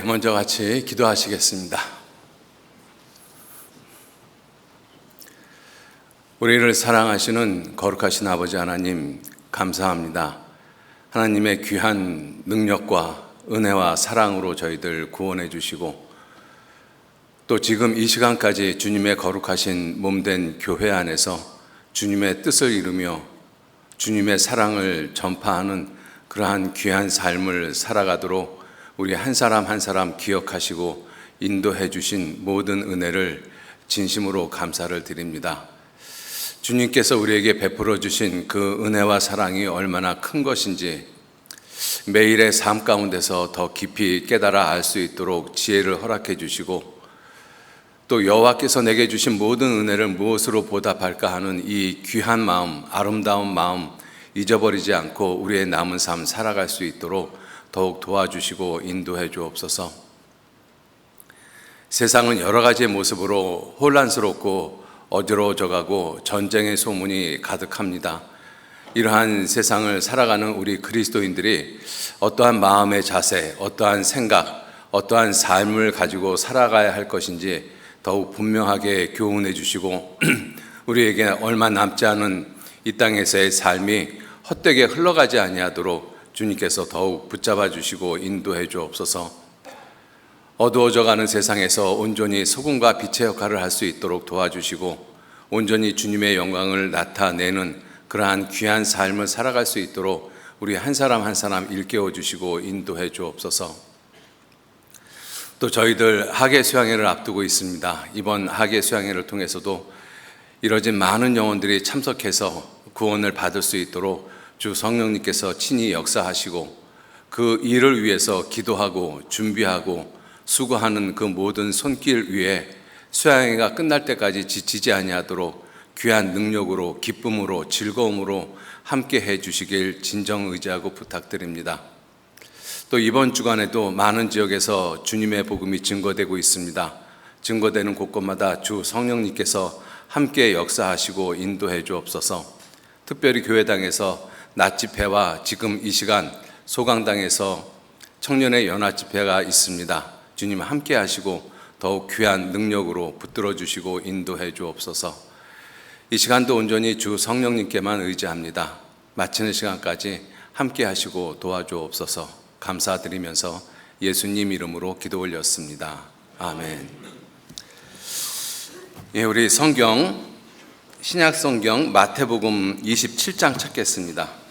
먼저 같이 기도하시겠습니다. 우리를 사랑하시는 거룩하신 아버지 하나님, 감사합니다. 하나님의 귀한 능력과 은혜와 사랑으로 저희들 구원해 주시고, 또 지금 이 시간까지 주님의 거룩하신 몸된 교회 안에서 주님의 뜻을 이루며 주님의 사랑을 전파하는 그러한 귀한 삶을 살아가도록 우리 한 사람 한 사람 기억하시고 인도해 주신 모든 은혜를 진심으로 감사를 드립니다. 주님께서 우리에게 베풀어 주신 그 은혜와 사랑이 얼마나 큰 것인지 매일의 삶 가운데서 더 깊이 깨달아 알 수 있도록 지혜를 허락해 주시고, 또 여호와께서 내게 주신 모든 은혜를 무엇으로 보답할까 하는 이 귀한 마음, 아름다운 마음 잊어버리지 않고 우리의 남은 삶 살아갈 수 있도록 더욱 도와주시고 인도해 주옵소서. 세상은 여러 가지의 모습으로 혼란스럽고 어지러워져가고 전쟁의 소문이 가득합니다. 이러한 세상을 살아가는 우리 그리스도인들이 어떠한 마음의 자세, 어떠한 생각, 어떠한 삶을 가지고 살아가야 할 것인지 더욱 분명하게 교훈해 주시고 우리에게 얼마 남지 않은 이 땅에서의 삶이 헛되게 흘러가지 아니하도록 주님께서 더욱 붙잡아 주시고 인도해 주옵소서. 어두워져가는 세상에서 온전히 소금과 빛의 역할을 할 수 있도록 도와주시고, 온전히 주님의 영광을 나타내는 그러한 귀한 삶을 살아갈 수 있도록 우리 한 사람 한 사람 일깨워 주시고 인도해 주옵소서. 또 저희들 학예 수양회를 앞두고 있습니다. 이번 학예 수양회를 통해서도 이뤄진 많은 영혼들이 참석해서 구원을 받을 수 있도록 주 성령님께서 친히 역사하시고, 그 일을 위해서 기도하고 준비하고 수고하는 그 모든 손길 위에 수양회가 끝날 때까지 지치지 아니하도록 귀한 능력으로, 기쁨으로, 즐거움으로 함께 해 주시길 진정 의지하고 부탁드립니다. 또 이번 주간에도 많은 지역에서 주님의 복음이 증거되고 있습니다. 증거되는 곳곳마다 주 성령님께서 함께 역사하시고 인도해 주옵소서. 특별히 교회당에서 낮 집회와 지금 이 시간 소강당에서 청년의 연합 집회가 있습니다. 주님 함께 하시고 더욱 귀한 능력으로 붙들어 주시고 인도해 주옵소서. 이 시간도 온전히 주 성령님께만 의지합니다. 마치는 시간까지 함께 하시고 도와주옵소서. 감사드리면서 예수님 이름으로 기도 올렸습니다. 아멘. 우리 성경, 신약 성경 마태복음 27장 찾겠습니다.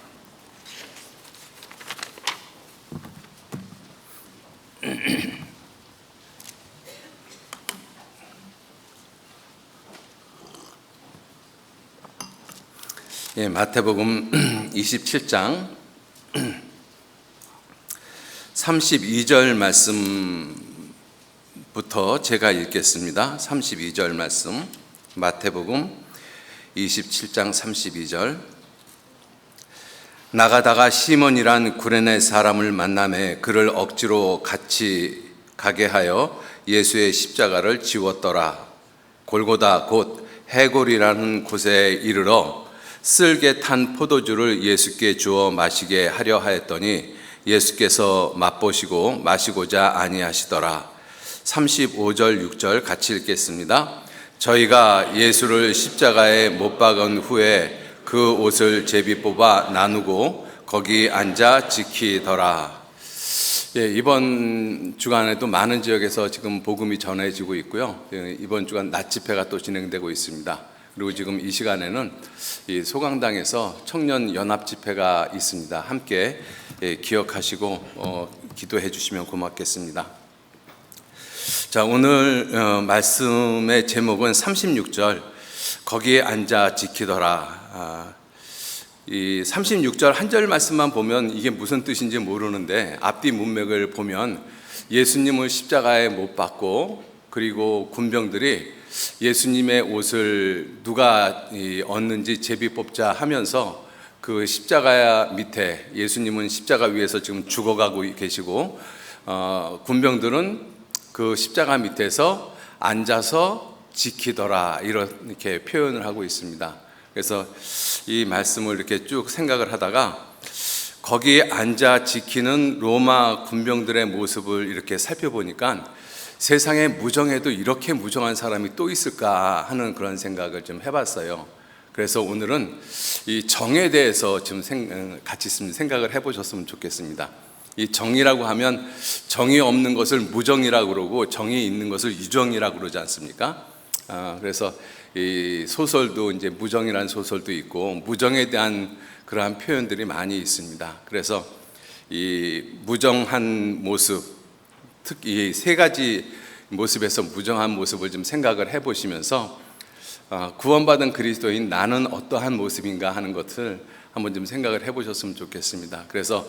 마태복음 27장 32절 말씀부터 제가 읽겠습니다. 32절 말씀, 마태복음 27장 32절. 나가다가 시몬이란 구레네 사람을 만나매 그를 억지로 같이 가게 하여 예수의 십자가를 지웠더라. 골고다 곧 해골이라는 곳에 이르러 쓸개 탄 포도주를 예수께 주어 마시게 하려 하였더니 예수께서 맛보시고 마시고자 아니하시더라. 35절 6절 같이 읽겠습니다. 저희가 예수를 십자가에 못 박은 후에 그 옷을 제비 뽑아 나누고 거기 앉아 지키더라. 이번 주간에도 많은 지역에서 지금 복음이 전해지고 있고요. 이번 주간 낮 집회가 또 진행되고 있습니다. 그리고 지금 이 시간에는 이 소강당에서 청년 연합 집회가 있습니다. 함께 기억하시고 기도해 주시면 고맙겠습니다. 자, 오늘 말씀의 제목은 36절 거기에 앉아 지키더라. 이 36절 한 절 말씀만 보면 이게 무슨 뜻인지 모르는데, 앞뒤 문맥을 보면 예수님을 십자가에 못 박고, 그리고 군병들이 예수님의 옷을 누가 얻는지 제비 뽑자 하면서 그 십자가 밑에, 예수님은 십자가 위에서 지금 죽어가고 계시고 군병들은 그 십자가 밑에서 앉아서 지키더라, 이렇게 표현을 하고 있습니다. 그래서 이 말씀을 이렇게 쭉 생각을 하다가 거기에 앉아 지키는 로마 군병들의 모습을 이렇게 살펴보니까 세상에 무정해도 이렇게 무정한 사람이 또 있을까 하는 그런 생각을 좀 해봤어요. 그래서 오늘은 이 정에 대해서 좀 같이 생각을 해보셨으면 좋겠습니다. 이 정이라고 하면 정이 없는 것을 무정이라고 그러고 정이 있는 것을 유정이라고 그러지 않습니까? 그래서 이 소설도 이제 무정이라는 소설도 있고 무정에 대한 그러한 표현들이 많이 있습니다. 그래서 이 무정한 모습, 특히 세 가지 모습에서 무정한 모습을 좀 생각을 해보시면서 구원받은 그리스도인 나는 어떠한 모습인가 하는 것을 한번 좀 생각을 해보셨으면 좋겠습니다. 그래서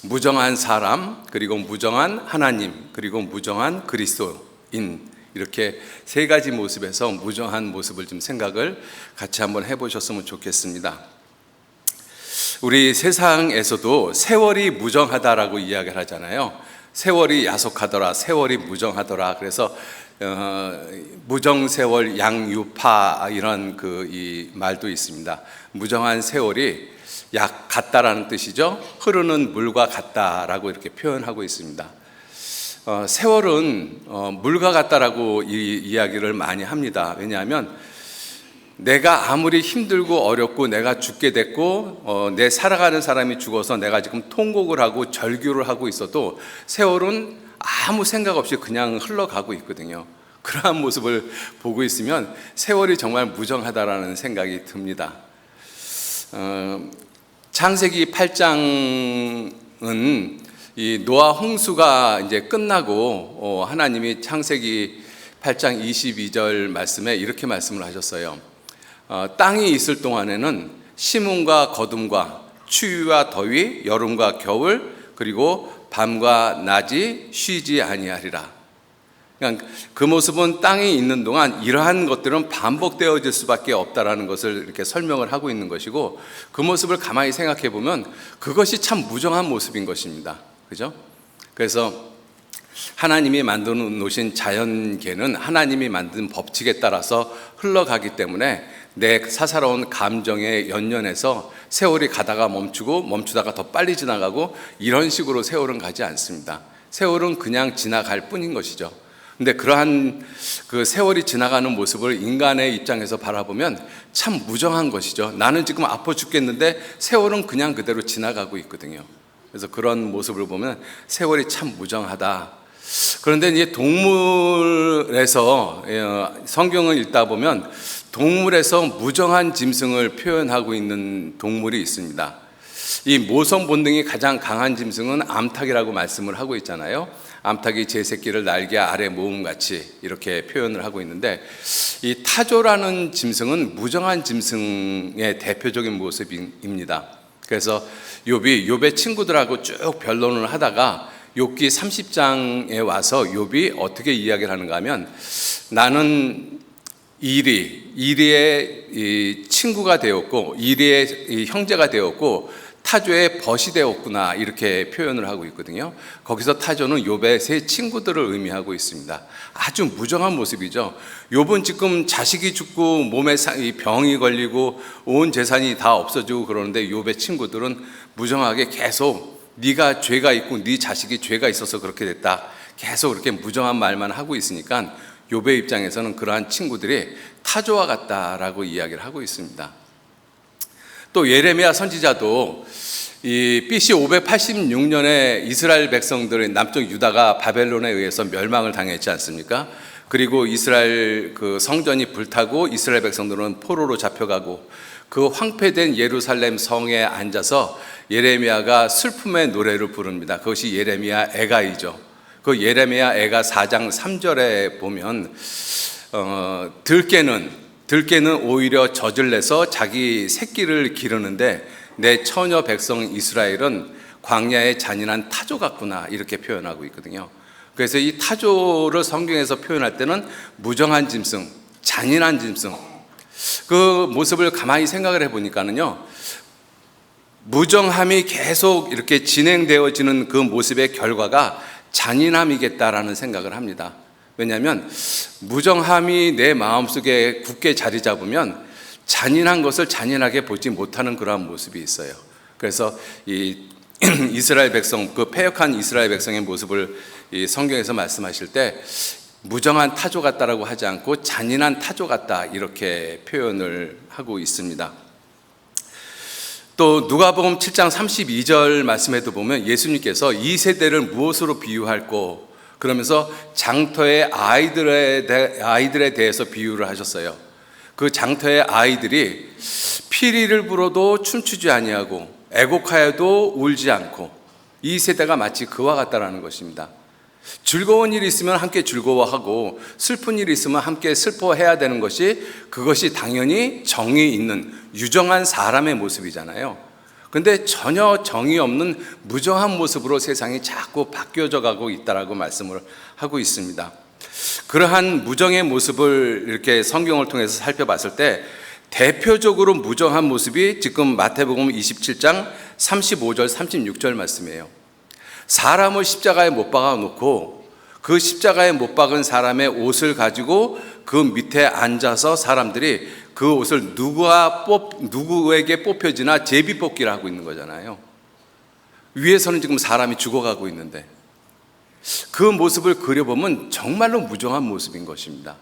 무정한 사람, 그리고 무정한 하나님, 그리고 무정한 그리스도인, 이렇게 세 가지 모습에서 무정한 모습을 좀 생각을 같이 한번 해보셨으면 좋겠습니다. 우리 세상에서도 세월이 무정하다라고 이야기를 하잖아요. 세월이 야속하더라, 세월이 무정하더라. 그래서 무정세월 양유파 이런 이 말도 있습니다. 무정한 세월이 약 같다라는 뜻이죠. 흐르는 물과 같다라고 이렇게 표현하고 있습니다. 세월은 물과 같다라고 이야기를 많이 합니다. 왜냐하면 내가 아무리 힘들고 어렵고 내가 죽게 됐고 내 살아가는 사람이 죽어서 내가 지금 통곡을 하고 절규를 하고 있어도 세월은 아무 생각 없이 그냥 흘러가고 있거든요. 그러한 모습을 보고 있으면 세월이 정말 무정하다라는 생각이 듭니다. 창세기 8장은 이 노아 홍수가 이제 끝나고 하나님이 창세기 8장 22절 말씀에 이렇게 말씀을 하셨어요. 땅이 있을 동안에는 심음과 거둠과 추위와 더위, 여름과 겨울, 그리고 밤과 낮이 쉬지 아니하리라. 그러니까 그 모습은 땅이 있는 동안 이러한 것들은 반복되어질 수밖에 없다라는 것을 이렇게 설명을 하고 있는 것이고, 그 모습을 가만히 생각해 보면 그것이 참 무정한 모습인 것입니다. 그죠? 그래서 하나님이 만들어 놓으신 자연계는 하나님이 만든 법칙에 따라서 흘러가기 때문에 내 사사로운 감정에 연연해서 세월이 가다가 멈추고 멈추다가 더 빨리 지나가고 이런 식으로 세월은 가지 않습니다. 세월은 그냥 지나갈 뿐인 것이죠. 근데 그러한 그 세월이 지나가는 모습을 인간의 입장에서 바라보면 참 무정한 것이죠. 나는 지금 아파 죽겠는데 세월은 그냥 그대로 지나가고 있거든요. 그래서 그런 모습을 보면 세월이 참 무정하다. 그런데 이제 동물에서 성경을 읽다 보면 동물에서 무정한 짐승을 표현하고 있는 동물이 있습니다. 이 모성 본능이 가장 강한 짐승은 암탉이라고 말씀을 하고 있잖아요. 암탉이 제 새끼를 날개 아래 모음같이 이렇게 표현을 하고 있는데, 이 타조라는 짐승은 무정한 짐승의 대표적인 모습입니다. 그래서 욥의 친구들하고 쭉 변론을 하다가 욥기 30장에 와서 욥이 어떻게 이야기를 하는가 하면, 나는 이리의 친구가 되었고 이리의 형제가 되었고 타조의 벗이 되었구나, 이렇게 표현을 하고 있거든요. 거기서 타조는 욥의 세 친구들을 의미하고 있습니다. 아주 무정한 모습이죠. 욥은 지금 자식이 죽고 몸에 병이 걸리고 온 재산이 다 없어지고 그러는데 욥의 친구들은 무정하게 계속 네가 죄가 있고 네 자식이 죄가 있어서 그렇게 됐다, 계속 그렇게 무정한 말만 하고 있으니까 욥의 입장에서는 그러한 친구들이 타조와 같다라고 이야기를 하고 있습니다. 또 예레미야 선지자도 이 BC 586년에 이스라엘 백성들의 남쪽 유다가 바벨론에 의해서 멸망을 당했지 않습니까? 그리고 이스라엘 그 성전이 불타고 이스라엘 백성들은 포로로 잡혀가고 그 황폐된 예루살렘 성에 앉아서 예레미야가 슬픔의 노래를 부릅니다. 그것이 예레미야 애가이죠. 그 예레미야 애가 4장 3절에 보면 들깨는 오히려 젖을 내서 자기 새끼를 기르는데 내 처녀 백성 이스라엘은 광야의 잔인한 타조 같구나, 이렇게 표현하고 있거든요. 그래서 이 타조를 성경에서 표현할 때는 무정한 짐승, 잔인한 짐승, 그 모습을 가만히 생각을 해보니까는요, 무정함이 계속 이렇게 진행되어지는 그 모습의 결과가 잔인함이겠다라는 생각을 합니다. 왜냐하면 무정함이 내 마음속에 굳게 자리 잡으면 잔인한 것을 잔인하게 보지 못하는 그러한 모습이 있어요. 그래서 이 이스라엘 백성, 그 패역한 이스라엘 백성의 모습을 이 성경에서 말씀하실 때 무정한 타조 같다라고 하지 않고 잔인한 타조 같다 이렇게 표현을 하고 있습니다. 또 누가복음 7장 32절 말씀에도 보면 예수님께서 이 세대를 무엇으로 비유할꼬 그러면서 장터의 아이들에 대해서 비유를 하셨어요. 그 장터의 아이들이 피리를 불어도 춤추지 아니하고 애곡하여도 울지 않고 이 세대가 마치 그와 같다라는 것입니다. 즐거운 일이 있으면 함께 즐거워하고 슬픈 일이 있으면 함께 슬퍼해야 되는 것이 그것이 당연히 정이 있는 유정한 사람의 모습이잖아요. 근데 전혀 정이 없는 무정한 모습으로 세상이 자꾸 바뀌어져 가고 있다라고 말씀을 하고 있습니다. 그러한 무정의 모습을 이렇게 성경을 통해서 살펴봤을 때 대표적으로 무정한 모습이 지금 마태복음 27장 35절 36절 말씀이에요. 사람을 십자가에 못 박아 놓고 그 십자가에 못 박은 사람의 옷을 가지고 그 밑에 앉아서 사람들이 그 옷을 누구에게 뽑혀지나 제비뽑기를 하고 있는 거잖아요. 위에서는 지금 사람이 죽어가고 있는데 그 모습을 그려보면 정말로 무정한 모습인 것입니다.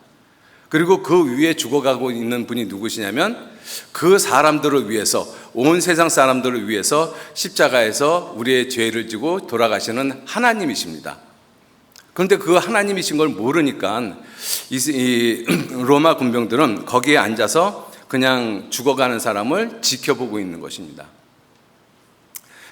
그리고 그 위에 죽어가고 있는 분이 누구시냐면 그 사람들을 위해서, 온 세상 사람들을 위해서 십자가에서 우리의 죄를 지고 돌아가시는 하나님이십니다. 그런데 그 하나님이신 걸 모르니까 이 로마 군병들은 거기에 앉아서 그냥 죽어가는 사람을 지켜보고 있는 것입니다.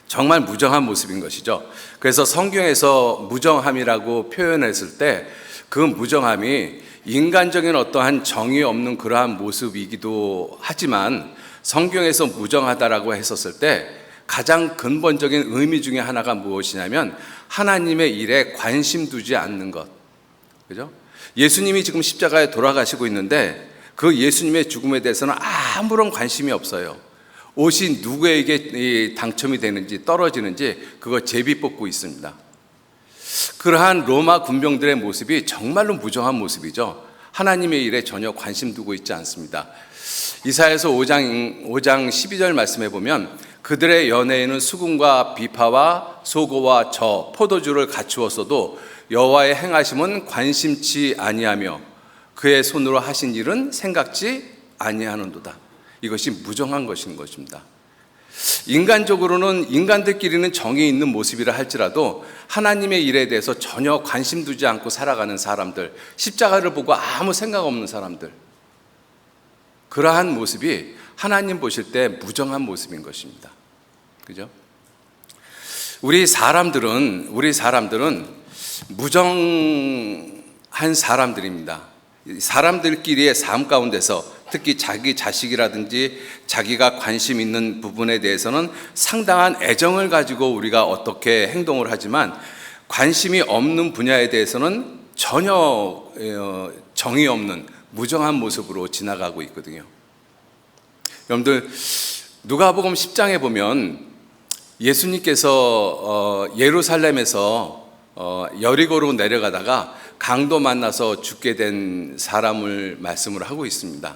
정말 무정한 모습인 것이죠. 그래서 성경에서 무정함이라고 표현했을 때 그 무정함이 인간적인 어떠한 정이 없는 그러한 모습이기도 하지만 성경에서 무정하다라고 했었을 때 가장 근본적인 의미 중에 하나가 무엇이냐면 하나님의 일에 관심 두지 않는 것. 그죠? 예수님이 지금 십자가에 돌아가시고 있는데 그 예수님의 죽음에 대해서는 아무런 관심이 없어요. 옷이 누구에게 당첨이 되는지 떨어지는지 그거 제비 뽑고 있습니다. 그러한 로마 군병들의 모습이 정말로 무정한 모습이죠. 하나님의 일에 전혀 관심 두고 있지 않습니다. 이사야서 5장 12절 말씀해 보면 그들의 연회에는 수금과 비파와 소고와 저, 포도주를 갖추었어도 여호와의 행하심은 관심치 아니하며 그의 손으로 하신 일은 생각지 아니하는도다. 이것이 무정한 것인 것입니다. 인간적으로는 인간들끼리는 정이 있는 모습이라 할지라도 하나님의 일에 대해서 전혀 관심 두지 않고 살아가는 사람들, 십자가를 보고 아무 생각 없는 사람들, 그러한 모습이 하나님 보실 때 무정한 모습인 것입니다. 그죠? 우리 사람들은 무정한 사람들입니다. 사람들끼리의 삶 가운데서 특히 자기 자식이라든지 자기가 관심 있는 부분에 대해서는 상당한 애정을 가지고 우리가 어떻게 행동을 하지만 관심이 없는 분야에 대해서는 전혀 정이 없는 무정한 모습으로 지나가고 있거든요. 여러분들 누가복음 10장에 보면 예수님께서 예루살렘에서 여리고로 내려가다가 강도 만나서 죽게 된 사람을 말씀을 하고 있습니다.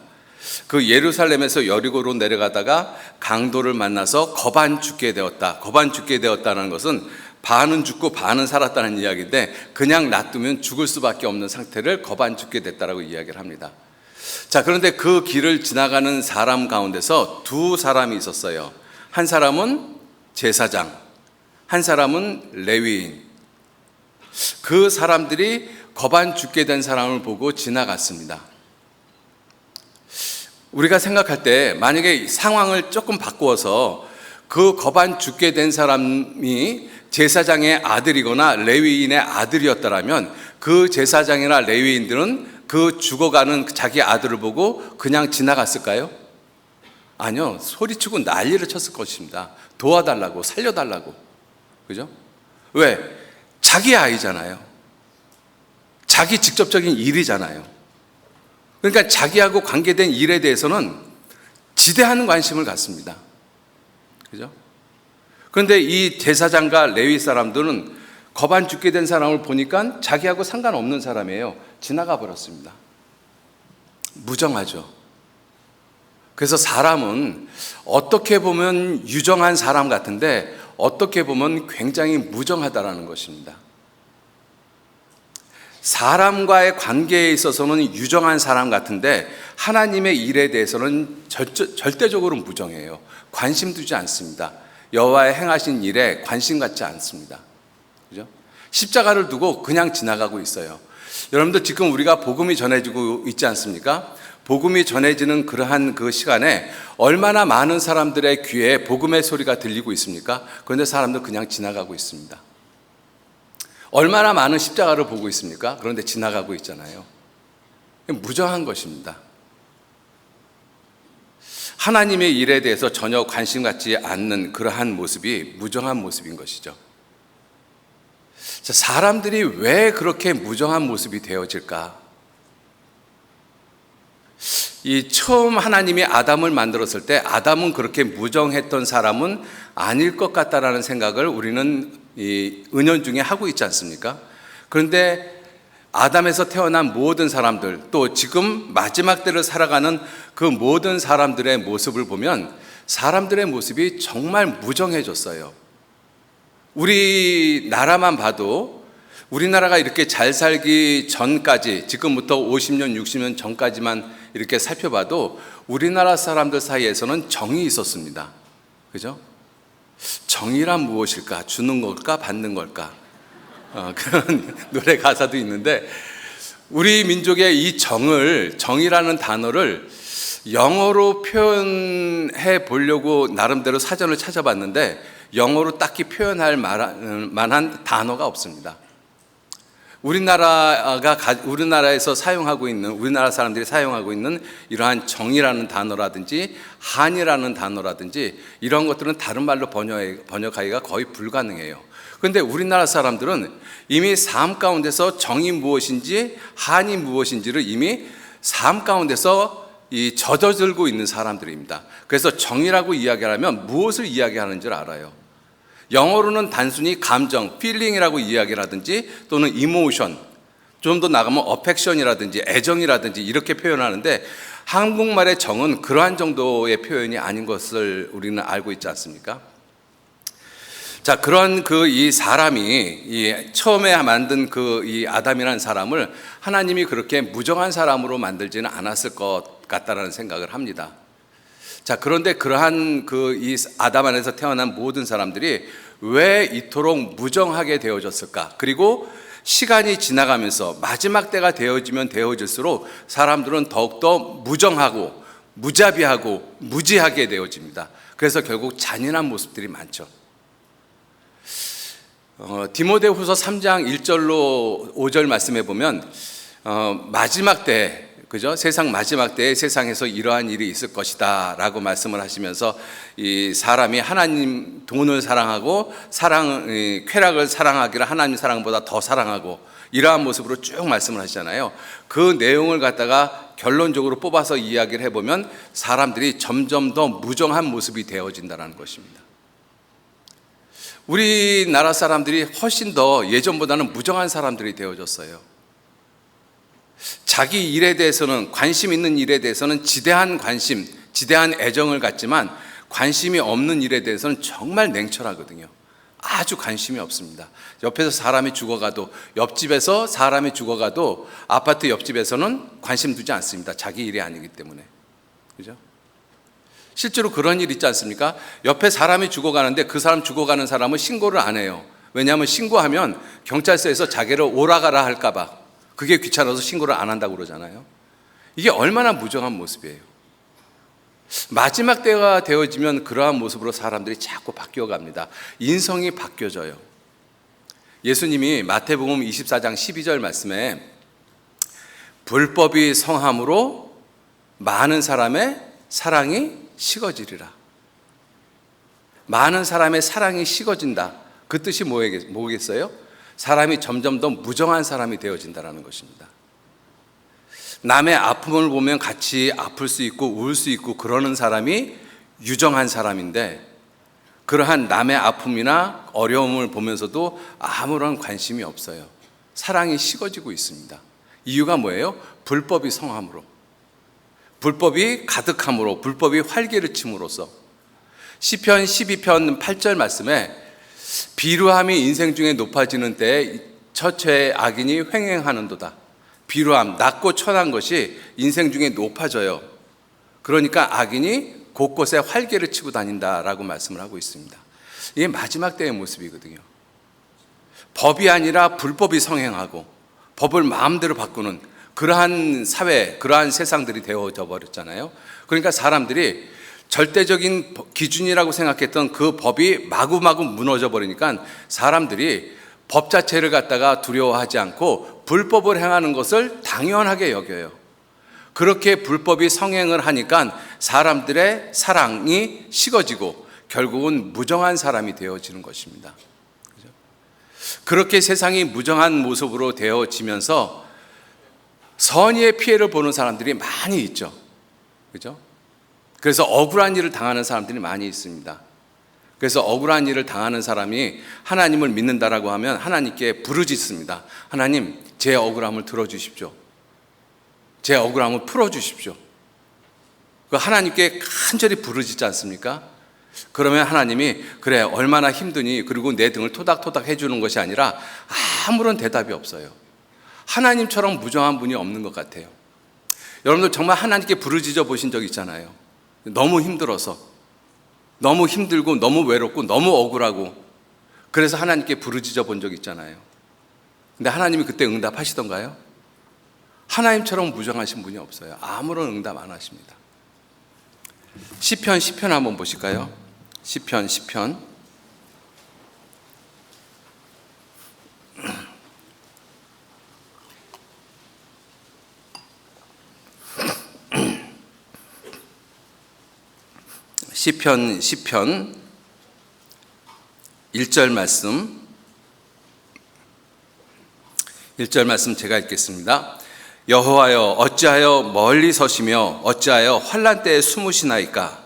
그 예루살렘에서 여리고로 내려가다가 강도를 만나서 거반 죽게 되었다. 거반 죽게 되었다는 것은 반은 죽고 반은 살았다는 이야기인데 그냥 놔두면 죽을 수밖에 없는 상태를 거반 죽게 됐다라고 이야기를 합니다. 자, 그런데 그 길을 지나가는 사람 가운데서 두 사람이 있었어요. 한 사람은 제사장, 한 사람은 레위인. 그 사람들이 거반 죽게 된 사람을 보고 지나갔습니다. 우리가 생각할 때 만약에 상황을 조금 바꾸어서 그 거반 죽게 된 사람이 제사장의 아들이거나 레위인의 아들이었다면 그 제사장이나 레위인들은 그 죽어가는 자기 아들을 보고 그냥 지나갔을까요? 아니요. 소리치고 난리를 쳤을 것입니다. 도와달라고, 살려달라고. 그죠? 왜? 자기 아이잖아요. 자기 직접적인 일이잖아요. 그러니까 자기하고 관계된 일에 대해서는 지대한 관심을 갖습니다. 그죠? 그런데 이 제사장과 레위 사람들은 거반 죽게 된 사람을 보니까 자기하고 상관없는 사람이에요. 지나가 버렸습니다. 무정하죠. 그래서 사람은 어떻게 보면 유정한 사람 같은데 어떻게 보면 굉장히 무정하다라는 것입니다. 사람과의 관계에 있어서는 유정한 사람 같은데 하나님의 일에 대해서는 절대적으로 무정해요. 관심 두지 않습니다. 여호와의 행하신 일에 관심 갖지 않습니다. 그죠? 십자가를 두고 그냥 지나가고 있어요. 여러분들 지금 우리가 복음이 전해지고 있지 않습니까? 복음이 전해지는 그러한 그 시간에 얼마나 많은 사람들의 귀에 복음의 소리가 들리고 있습니까? 그런데 사람들 그냥 지나가고 있습니다. 얼마나 많은 십자가를 보고 있습니까? 그런데 지나가고 있잖아요. 무정한 것입니다. 하나님의 일에 대해서 전혀 관심 갖지 않는 그러한 모습이 무정한 모습인 것이죠. 자, 사람들이 왜 그렇게 무정한 모습이 되어질까? 이 처음 하나님이 아담을 만들었을 때 아담은 그렇게 무정했던 사람은 아닐 것 같다라는 생각을 우리는 이 은연중에 하고 있지 않습니까? 그런데 아담에서 태어난 모든 사람들, 또 지금 마지막 때를 살아가는 그 모든 사람들의 모습을 보면 사람들의 모습이 정말 무정해졌어요. 우리나라만 봐도 우리나라가 이렇게 잘 살기 전까지, 지금부터 50년, 60년 전까지만 이렇게 살펴봐도 우리나라 사람들 사이에서는 정이 있었습니다. 그죠? 정의란 무엇일까? 주는 걸까? 받는 걸까? 그런 노래 가사도 있는데, 우리 민족의 이 정이라는 단어를 영어로 표현해 보려고 나름대로 사전을 찾아봤는데 영어로 딱히 표현할 만한 단어가 없습니다. 우리나라에서 사용하고 있는, 우리나라 사람들이 사용하고 있는 이러한 정이라는 단어라든지 한이라는 단어라든지 이런 것들은 다른 말로 번역하기가 거의 불가능해요. 그런데 우리나라 사람들은 이미 삶 가운데서 정이 무엇인지 한이 무엇인지를 이미 삶 가운데서 젖어들고 있는 사람들입니다. 그래서 정이라고 이야기하면 무엇을 이야기하는지를 알아요. 영어로는 단순히 감정, feeling이라고 이야기를 하든지 또는 emotion, 좀 더 나가면 affection이라든지 애정이라든지 이렇게 표현하는데 한국말의 정은 그러한 정도의 표현이 아닌 것을 우리는 알고 있지 않습니까? 자, 그런 이 사람이 처음에 만든 이 아담이라는 사람을 하나님이 그렇게 무정한 사람으로 만들지는 않았을 것 같다라는 생각을 합니다. 자, 그런데 그러한 이 아담 안에서 태어난 모든 사람들이 왜 이토록 무정하게 되어졌을까? 그리고 시간이 지나가면서 마지막 때가 되어지면 되어질수록 사람들은 더욱더 무정하고 무자비하고 무지하게 되어집니다. 그래서 결국 잔인한 모습들이 많죠. 디모데후서 3장 1절로 5절 말씀해 보면 마지막 때, 그죠? 세상 마지막 때에 세상에서 이러한 일이 있을 것이다 라고 말씀을 하시면서 이 사람이 하나님 돈을 사랑하고 쾌락을 사랑하기를 하나님 사랑보다 더 사랑하고 이러한 모습으로 쭉 말씀을 하시잖아요. 그 내용을 갖다가 결론적으로 뽑아서 이야기를 해보면 사람들이 점점 더 무정한 모습이 되어진다는 것입니다. 우리나라 사람들이 훨씬 더 예전보다는 무정한 사람들이 되어졌어요. 자기 일에 대해서는, 관심 있는 일에 대해서는 지대한 관심, 지대한 애정을 갖지만 관심이 없는 일에 대해서는 정말 냉철하거든요. 아주 관심이 없습니다. 옆에서 사람이 죽어가도, 옆집에서 사람이 죽어가도 아파트 옆집에서는 관심 두지 않습니다. 자기 일이 아니기 때문에. 그죠? 실제로 그런 일 있지 않습니까? 옆에 사람이 죽어가는데 그 사람 죽어가는 사람은 신고를 안 해요. 왜냐하면 신고하면 경찰서에서 자기를 오라가라 할까봐, 그게 귀찮아서 신고를 안 한다고 그러잖아요. 이게 얼마나 무정한 모습이에요. 마지막 때가 되어지면 그러한 모습으로 사람들이 자꾸 바뀌어갑니다. 인성이 바뀌어져요. 예수님이 마태복음 24장 12절 말씀에 불법이 성함으로 많은 사람의 사랑이 식어지리라. 많은 사람의 사랑이 식어진다. 그 뜻이 뭐겠어요? 사람이 점점 더 무정한 사람이 되어진다는 것입니다. 남의 아픔을 보면 같이 아플 수 있고 울 수 있고 그러는 사람이 유정한 사람인데, 그러한 남의 아픔이나 어려움을 보면서도 아무런 관심이 없어요. 사랑이 식어지고 있습니다. 이유가 뭐예요? 불법이 성함으로, 불법이 가득함으로, 불법이 활기를 침으로써. 시편 12편 8절 말씀에 비루함이 인생 중에 높아지는 때에 처처의 악인이 횡행하는도다. 비루함, 낮고 천한 것이 인생 중에 높아져요. 그러니까 악인이 곳곳에 활개를 치고 다닌다라고 말씀을 하고 있습니다. 이게 마지막 때의 모습이거든요. 법이 아니라 불법이 성행하고 법을 마음대로 바꾸는 그러한 사회, 그러한 세상들이 되어져 버렸잖아요. 그러니까 사람들이 절대적인 기준이라고 생각했던 그 법이 마구마구 무너져 버리니까 사람들이 법 자체를 갖다가 두려워하지 않고 불법을 행하는 것을 당연하게 여겨요. 그렇게 불법이 성행을 하니까 사람들의 사랑이 식어지고 결국은 무정한 사람이 되어지는 것입니다. 그렇게 세상이 무정한 모습으로 되어지면서 선의의 피해를 보는 사람들이 많이 있죠. 그죠? 그래서 억울한 일을 당하는 사람들이 많이 있습니다. 그래서 억울한 일을 당하는 사람이 하나님을 믿는다라고 하면 하나님께 부르짖습니다. 하나님, 제 억울함을 들어주십시오. 제 억울함을 풀어주십시오. 그 하나님께 간절히 부르짖지 않습니까? 그러면 하나님이 그래 얼마나 힘드니 그리고 내 등을 토닥토닥 해주는 것이 아니라 아무런 대답이 없어요. 하나님처럼 무정한 분이 없는 것 같아요. 여러분들 정말 하나님께 부르짖어 보신 적 있잖아요. 너무 힘들어서, 너무 힘들고 너무 외롭고 너무 억울하고 그래서 하나님께 부르짖어 본 적 있잖아요. 근데 하나님이 그때 응답하시던가요? 하나님처럼 무정하신 분이 없어요. 아무런 응답 안 하십니다. 시편 한번 보실까요? 시편 시편 1절 말씀 1절 말씀 제가 읽겠습니다. 여호와여 어찌하여 멀리 서시며 어찌하여 환난 때에 숨으시나이까.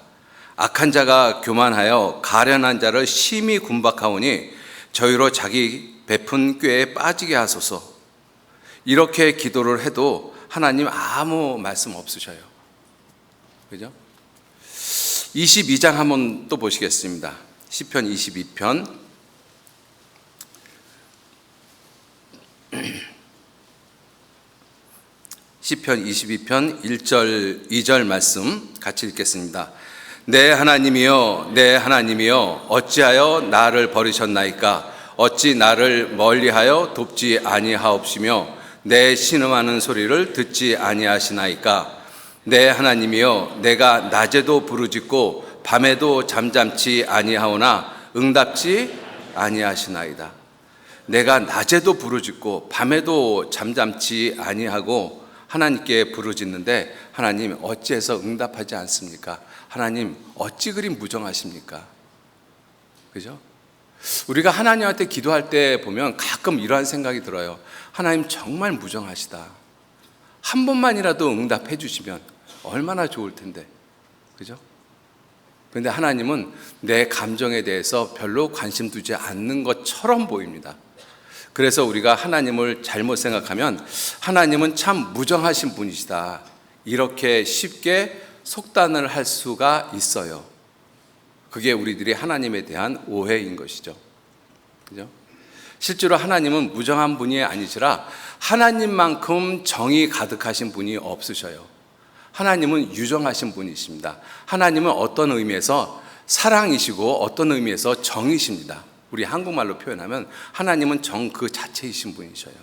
악한 자가 교만하여 가련한 자를 심히 군박하오니 저희로 자기 베푼 꾀에 빠지게 하소서. 이렇게 기도를 해도 하나님 아무 말씀 없으셔요. 그죠? 22장 한번 또 보시겠습니다. 시편 22편 시편 22편 1절 2절 말씀 같이 읽겠습니다. 내 하나님이여 내 하나님이여 어찌하여 나를 버리셨나이까. 어찌 나를 멀리하여 돕지 아니하옵시며 내 신음하는 소리를 듣지 아니하시나이까. 내 하나님이여 내가 낮에도 부르짖고 밤에도 잠잠치 아니하오나 응답지 아니하시나이다. 내가 낮에도 부르짖고 밤에도 잠잠치 아니하고 하나님께 부르짖는데 하나님 어찌해서 응답하지 않습니까? 하나님 어찌 그리 무정하십니까? 그죠? 우리가 하나님한테 기도할 때 보면 가끔 이러한 생각이 들어요. 하나님 정말 무정하시다. 한 번만이라도 응답해 주시면 얼마나 좋을 텐데. 그죠? 그런데 하나님은 내 감정에 대해서 별로 관심 두지 않는 것처럼 보입니다. 그래서 우리가 하나님을 잘못 생각하면 하나님은 참 무정하신 분이시다. 이렇게 쉽게 속단을 할 수가 있어요. 그게 우리들이 하나님에 대한 오해인 것이죠. 그죠? 실제로 하나님은 무정한 분이 아니시라 하나님만큼 정이 가득하신 분이 없으셔요. 하나님은 유정하신 분이십니다. 하나님은 어떤 의미에서 사랑이시고 어떤 의미에서 정이십니다. 우리 한국말로 표현하면 하나님은 정 그 자체이신 분이셔요.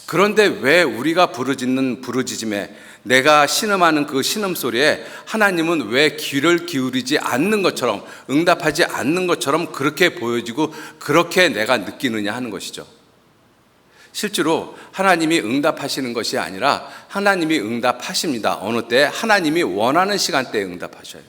그런데 왜 우리가 부르짖는 부르짖음에 내가 신음하는 그 신음소리에 하나님은 왜 귀를 기울이지 않는 것처럼 응답하지 않는 것처럼 그렇게 보여지고 그렇게 내가 느끼느냐 하는 것이죠. 실제로 하나님이 응답하시는 것이 아니라 하나님이 응답하십니다. 어느 때 하나님이 원하는 시간대에 응답하셔요.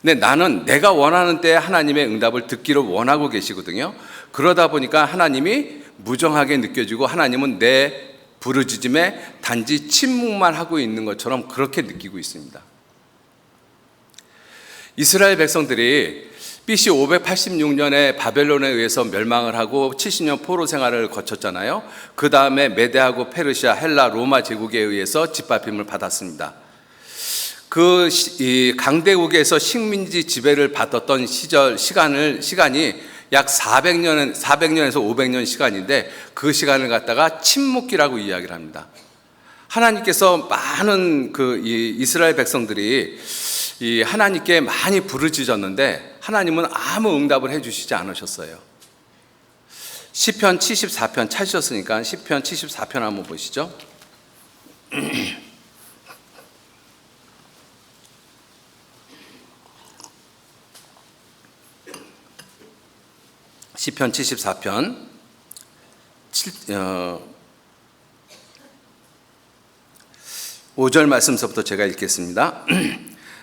근데 나는 내가 원하는 때에 하나님의 응답을 듣기를 원하고 계시거든요. 그러다 보니까 하나님이 무정하게 느껴지고 하나님은 내 부르짖음에 단지 침묵만 하고 있는 것처럼 그렇게 느끼고 있습니다. 이스라엘 백성들이 BC 586년에 바벨론에 의해서 멸망을 하고 70년 포로 생활을 거쳤잖아요. 그 다음에 메대하고 페르시아, 헬라, 로마 제국에 의해서 짓밟힘을 받았습니다. 이 강대국에서 식민지 지배를 받았던 시간이 약 400년에서 500년 시간인데, 그 시간을 갖다가 침묵기라고 이야기를 합니다. 하나님께서 많은 이 이스라엘 백성들이 이 하나님께 많이 부르짖었는데 하나님은 아무 응답을 해주시지 않으셨어요. 시편 74편 찾으셨으니까 시편 74편 한번 보시죠. 시편 74편 5절 말씀서부터 제가 읽겠습니다.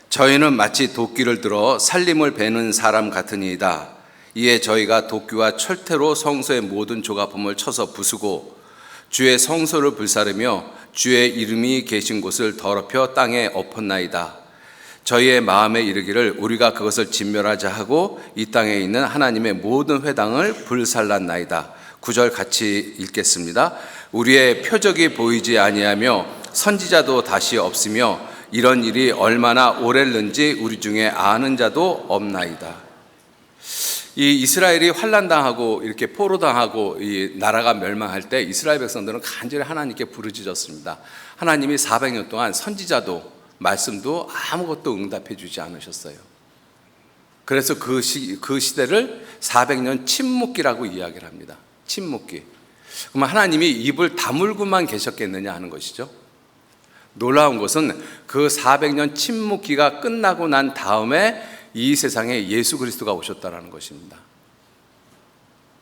저희는 마치 도끼를 들어 살림을 베는 사람 같으니이다. 이에 저희가 도끼와 철퇴로 성소의 모든 조각품을 쳐서 부수고 주의 성소를 불사르며 주의 이름이 계신 곳을 더럽혀 땅에 엎었나이다. 저희의 마음에 이르기를 우리가 그것을 진멸하자 하고 이 땅에 있는 하나님의 모든 회당을 불살랐나이다. 9절 같이 읽겠습니다. 우리의 표적이 보이지 아니하며 선지자도 다시 없으며 이런 일이 얼마나 오랬는지 우리 중에 아는 자도 없나이다. 이 이스라엘이 환난당하고 이렇게 포로당하고 이 나라가 멸망할 때 이스라엘 백성들은 간절히 하나님께 부르짖었습니다. 하나님이 400년 동안 선지자도 말씀도 아무것도 응답해 주지 않으셨어요. 그래서 그 시대를 400년 침묵기라고 이야기를 합니다. 침묵기. 그러면 하나님이 입을 다물고만 계셨겠느냐 하는 것이죠. 놀라운 것은 그 400년 침묵기가 끝나고 난 다음에 이 세상에 예수 그리스도가 오셨다는 것입니다.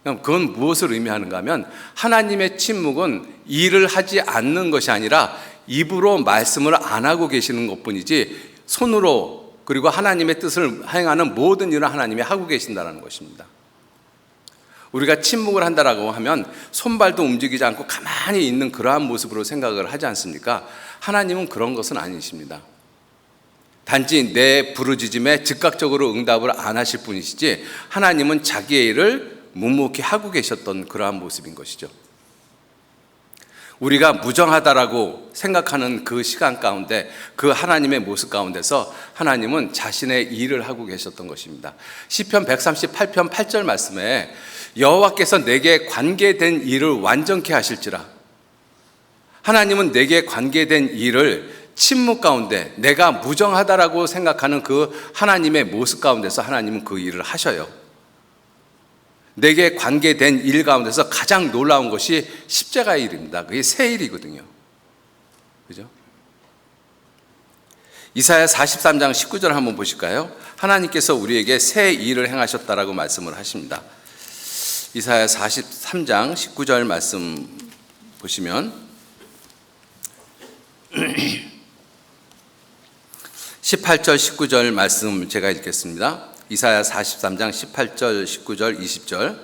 그건 무엇을 의미하는가 하면 하나님의 침묵은 일을 하지 않는 것이 아니라 입으로 말씀을 안 하고 계시는 것뿐이지 손으로 그리고 하나님의 뜻을 행하는 모든 일을 하나님이 하고 계신다는 것입니다. 우리가 침묵을 한다라고 하면 손발도 움직이지 않고 가만히 있는 그러한 모습으로 생각을 하지 않습니까? 하나님은 그런 것은 아니십니다. 단지 내 부르짖음에 즉각적으로 응답을 안 하실 분이시지 하나님은 자기의 일을 묵묵히 하고 계셨던 그러한 모습인 것이죠. 우리가 무정하다라고 생각하는 그 시간 가운데 그 하나님의 모습 가운데서 하나님은 자신의 일을 하고 계셨던 것입니다. 시편 138편 8절 말씀에 여호와께서 내게 관계된 일을 완전케 하실지라. 하나님은 내게 관계된 일을 침묵 가운데 내가 무정하다라고 생각하는 그 하나님의 모습 가운데서 하나님은 그 일을 하셔요. 내게 관계된 일 가운데서 가장 놀라운 것이 십자가의 일입니다. 그게 새 일이거든요. 그죠? 이사야 43장 19절 한번 보실까요? 하나님께서 우리에게 새 일을 행하셨다라고 말씀을 하십니다. 이사야 43장 19절 말씀 보시면 18절 19절 말씀 제가 읽겠습니다. 이사야 43장 18절 19절 20절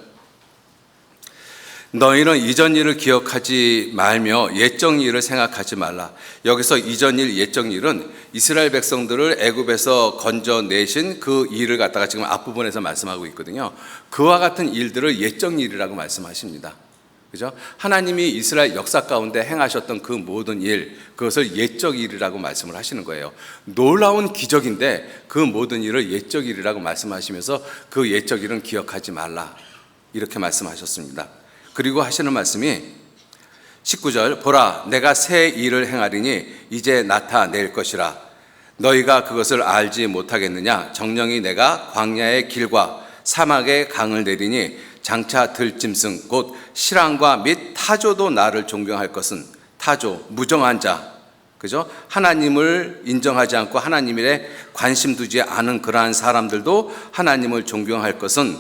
너희는 이전 일을 기억하지 말며 옛적 일을 생각하지 말라. 여기서 이전 일, 옛적 일은 이스라엘 백성들을 애굽에서 건져내신 그 일을 갖다가 지금 앞부분에서 말씀하고 있거든요. 그와 같은 일들을 옛적 일이라고 말씀하십니다. 그죠? 하나님이 이스라엘 역사 가운데 행하셨던 그 모든 일, 그것을 옛적 일이라고 말씀을 하시는 거예요. 놀라운 기적인데 그 모든 일을 옛적 일이라고 말씀하시면서 그 옛적 일은 기억하지 말라. 이렇게 말씀하셨습니다. 그리고 하시는 말씀이 19절 보라 내가 새 일을 행하리니 이제 나타낼 것이라. 너희가 그것을 알지 못하겠느냐. 정령이 내가 광야의 길과 사막의 강을 내리니 장차 들짐승 곧 실랑과 및 타조도 나를 존경할 것은 타조 무정한 자 그죠? 하나님을 인정하지 않고 하나님에 관심 두지 않은 그러한 사람들도 하나님을 존경할 것은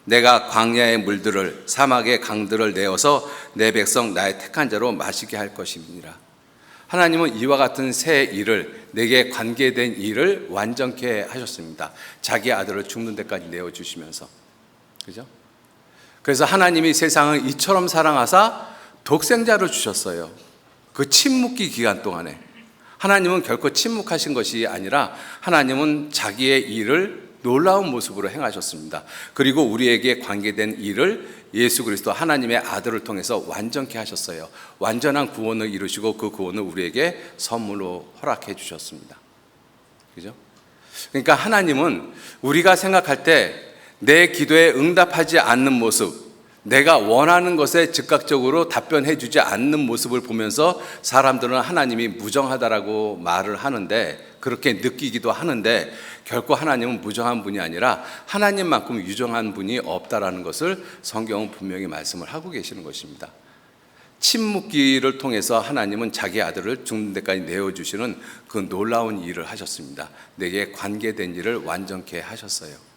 내가 광야의 물들을 사막의 강들을 내어서 내 백성 나의 택한 자로 마시게 할 것입니다. 하나님은 이와 같은 새 일을 내게 관계된 일을 완전케 하셨습니다. 자기 아들을 죽는 데까지 내어주시면서 그죠? 그래서 하나님이 세상을 이처럼 사랑하사 독생자를 주셨어요. 그 침묵기 기간 동안에 하나님은 결코 침묵하신 것이 아니라 하나님은 자기의 일을 놀라운 모습으로 행하셨습니다. 그리고 우리에게 관계된 일을 예수 그리스도 하나님의 아들을 통해서 완전케 하셨어요. 완전한 구원을 이루시고 그 구원을 우리에게 선물로 허락해 주셨습니다. 그죠? 그러니까 하나님은 우리가 생각할 때 내 기도에 응답하지 않는 모습, 내가 원하는 것에 즉각적으로 답변해 주지 않는 모습을 보면서 사람들은 하나님이 무정하다라고 말을 하는데, 그렇게 느끼기도 하는데, 결코 하나님은 무정한 분이 아니라 하나님만큼 유정한 분이 없다라는 것을 성경은 분명히 말씀을 하고 계시는 것입니다. 침묵기를 통해서 하나님은 자기 아들을 죽는 데까지 내어주시는 그 놀라운 일을 하셨습니다. 내게 관계된 일을 완전케 하셨어요.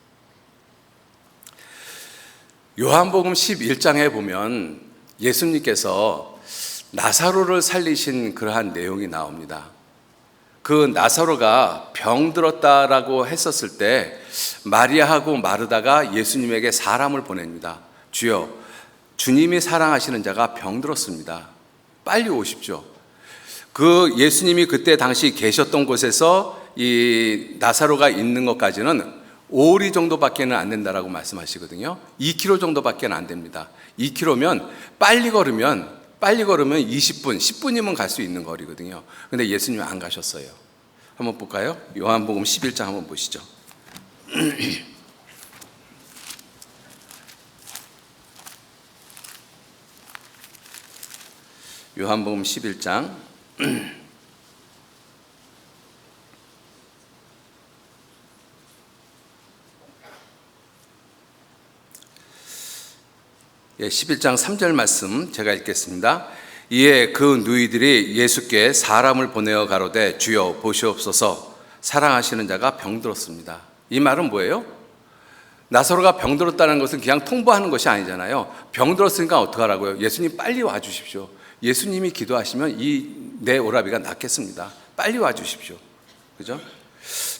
요한복음 11장에 보면 예수님께서 나사로를 살리신 그러한 내용이 나옵니다. 그 나사로가 병들었다라고 했었을 때 마리아하고 마르다가 예수님에게 사람을 보냅니다. 주여, 주님이 사랑하시는 자가 병들었습니다. 빨리 오십시오. 그 예수님이 그때 당시 계셨던 곳에서 이 나사로가 있는 것까지는 5리 정도밖에는 안 된다라고 말씀하시거든요. 2km 정도밖에 안 됩니다. 2km면 빨리 걸으면 20분, 10분이면 갈 수 있는 거리거든요. 근데 예수님은 안 가셨어요. 한번 볼까요? 요한복음 11장 한번 보시죠. 요한복음 11장 11장 3절 말씀 제가 읽겠습니다. 이에 그 누이들이 예수께 사람을 보내어 가로되 주여 보시옵소서, 사랑하시는 자가 병들었습니다. 이 말은 뭐예요? 나사로가 병들었다는 것은 그냥 통보하는 것이 아니잖아요. 병들었으니까 어떡하라고요? 예수님 빨리 와주십시오. 예수님이 기도하시면 이 내 오라비가 낫겠습니다. 빨리 와주십시오. 그죠?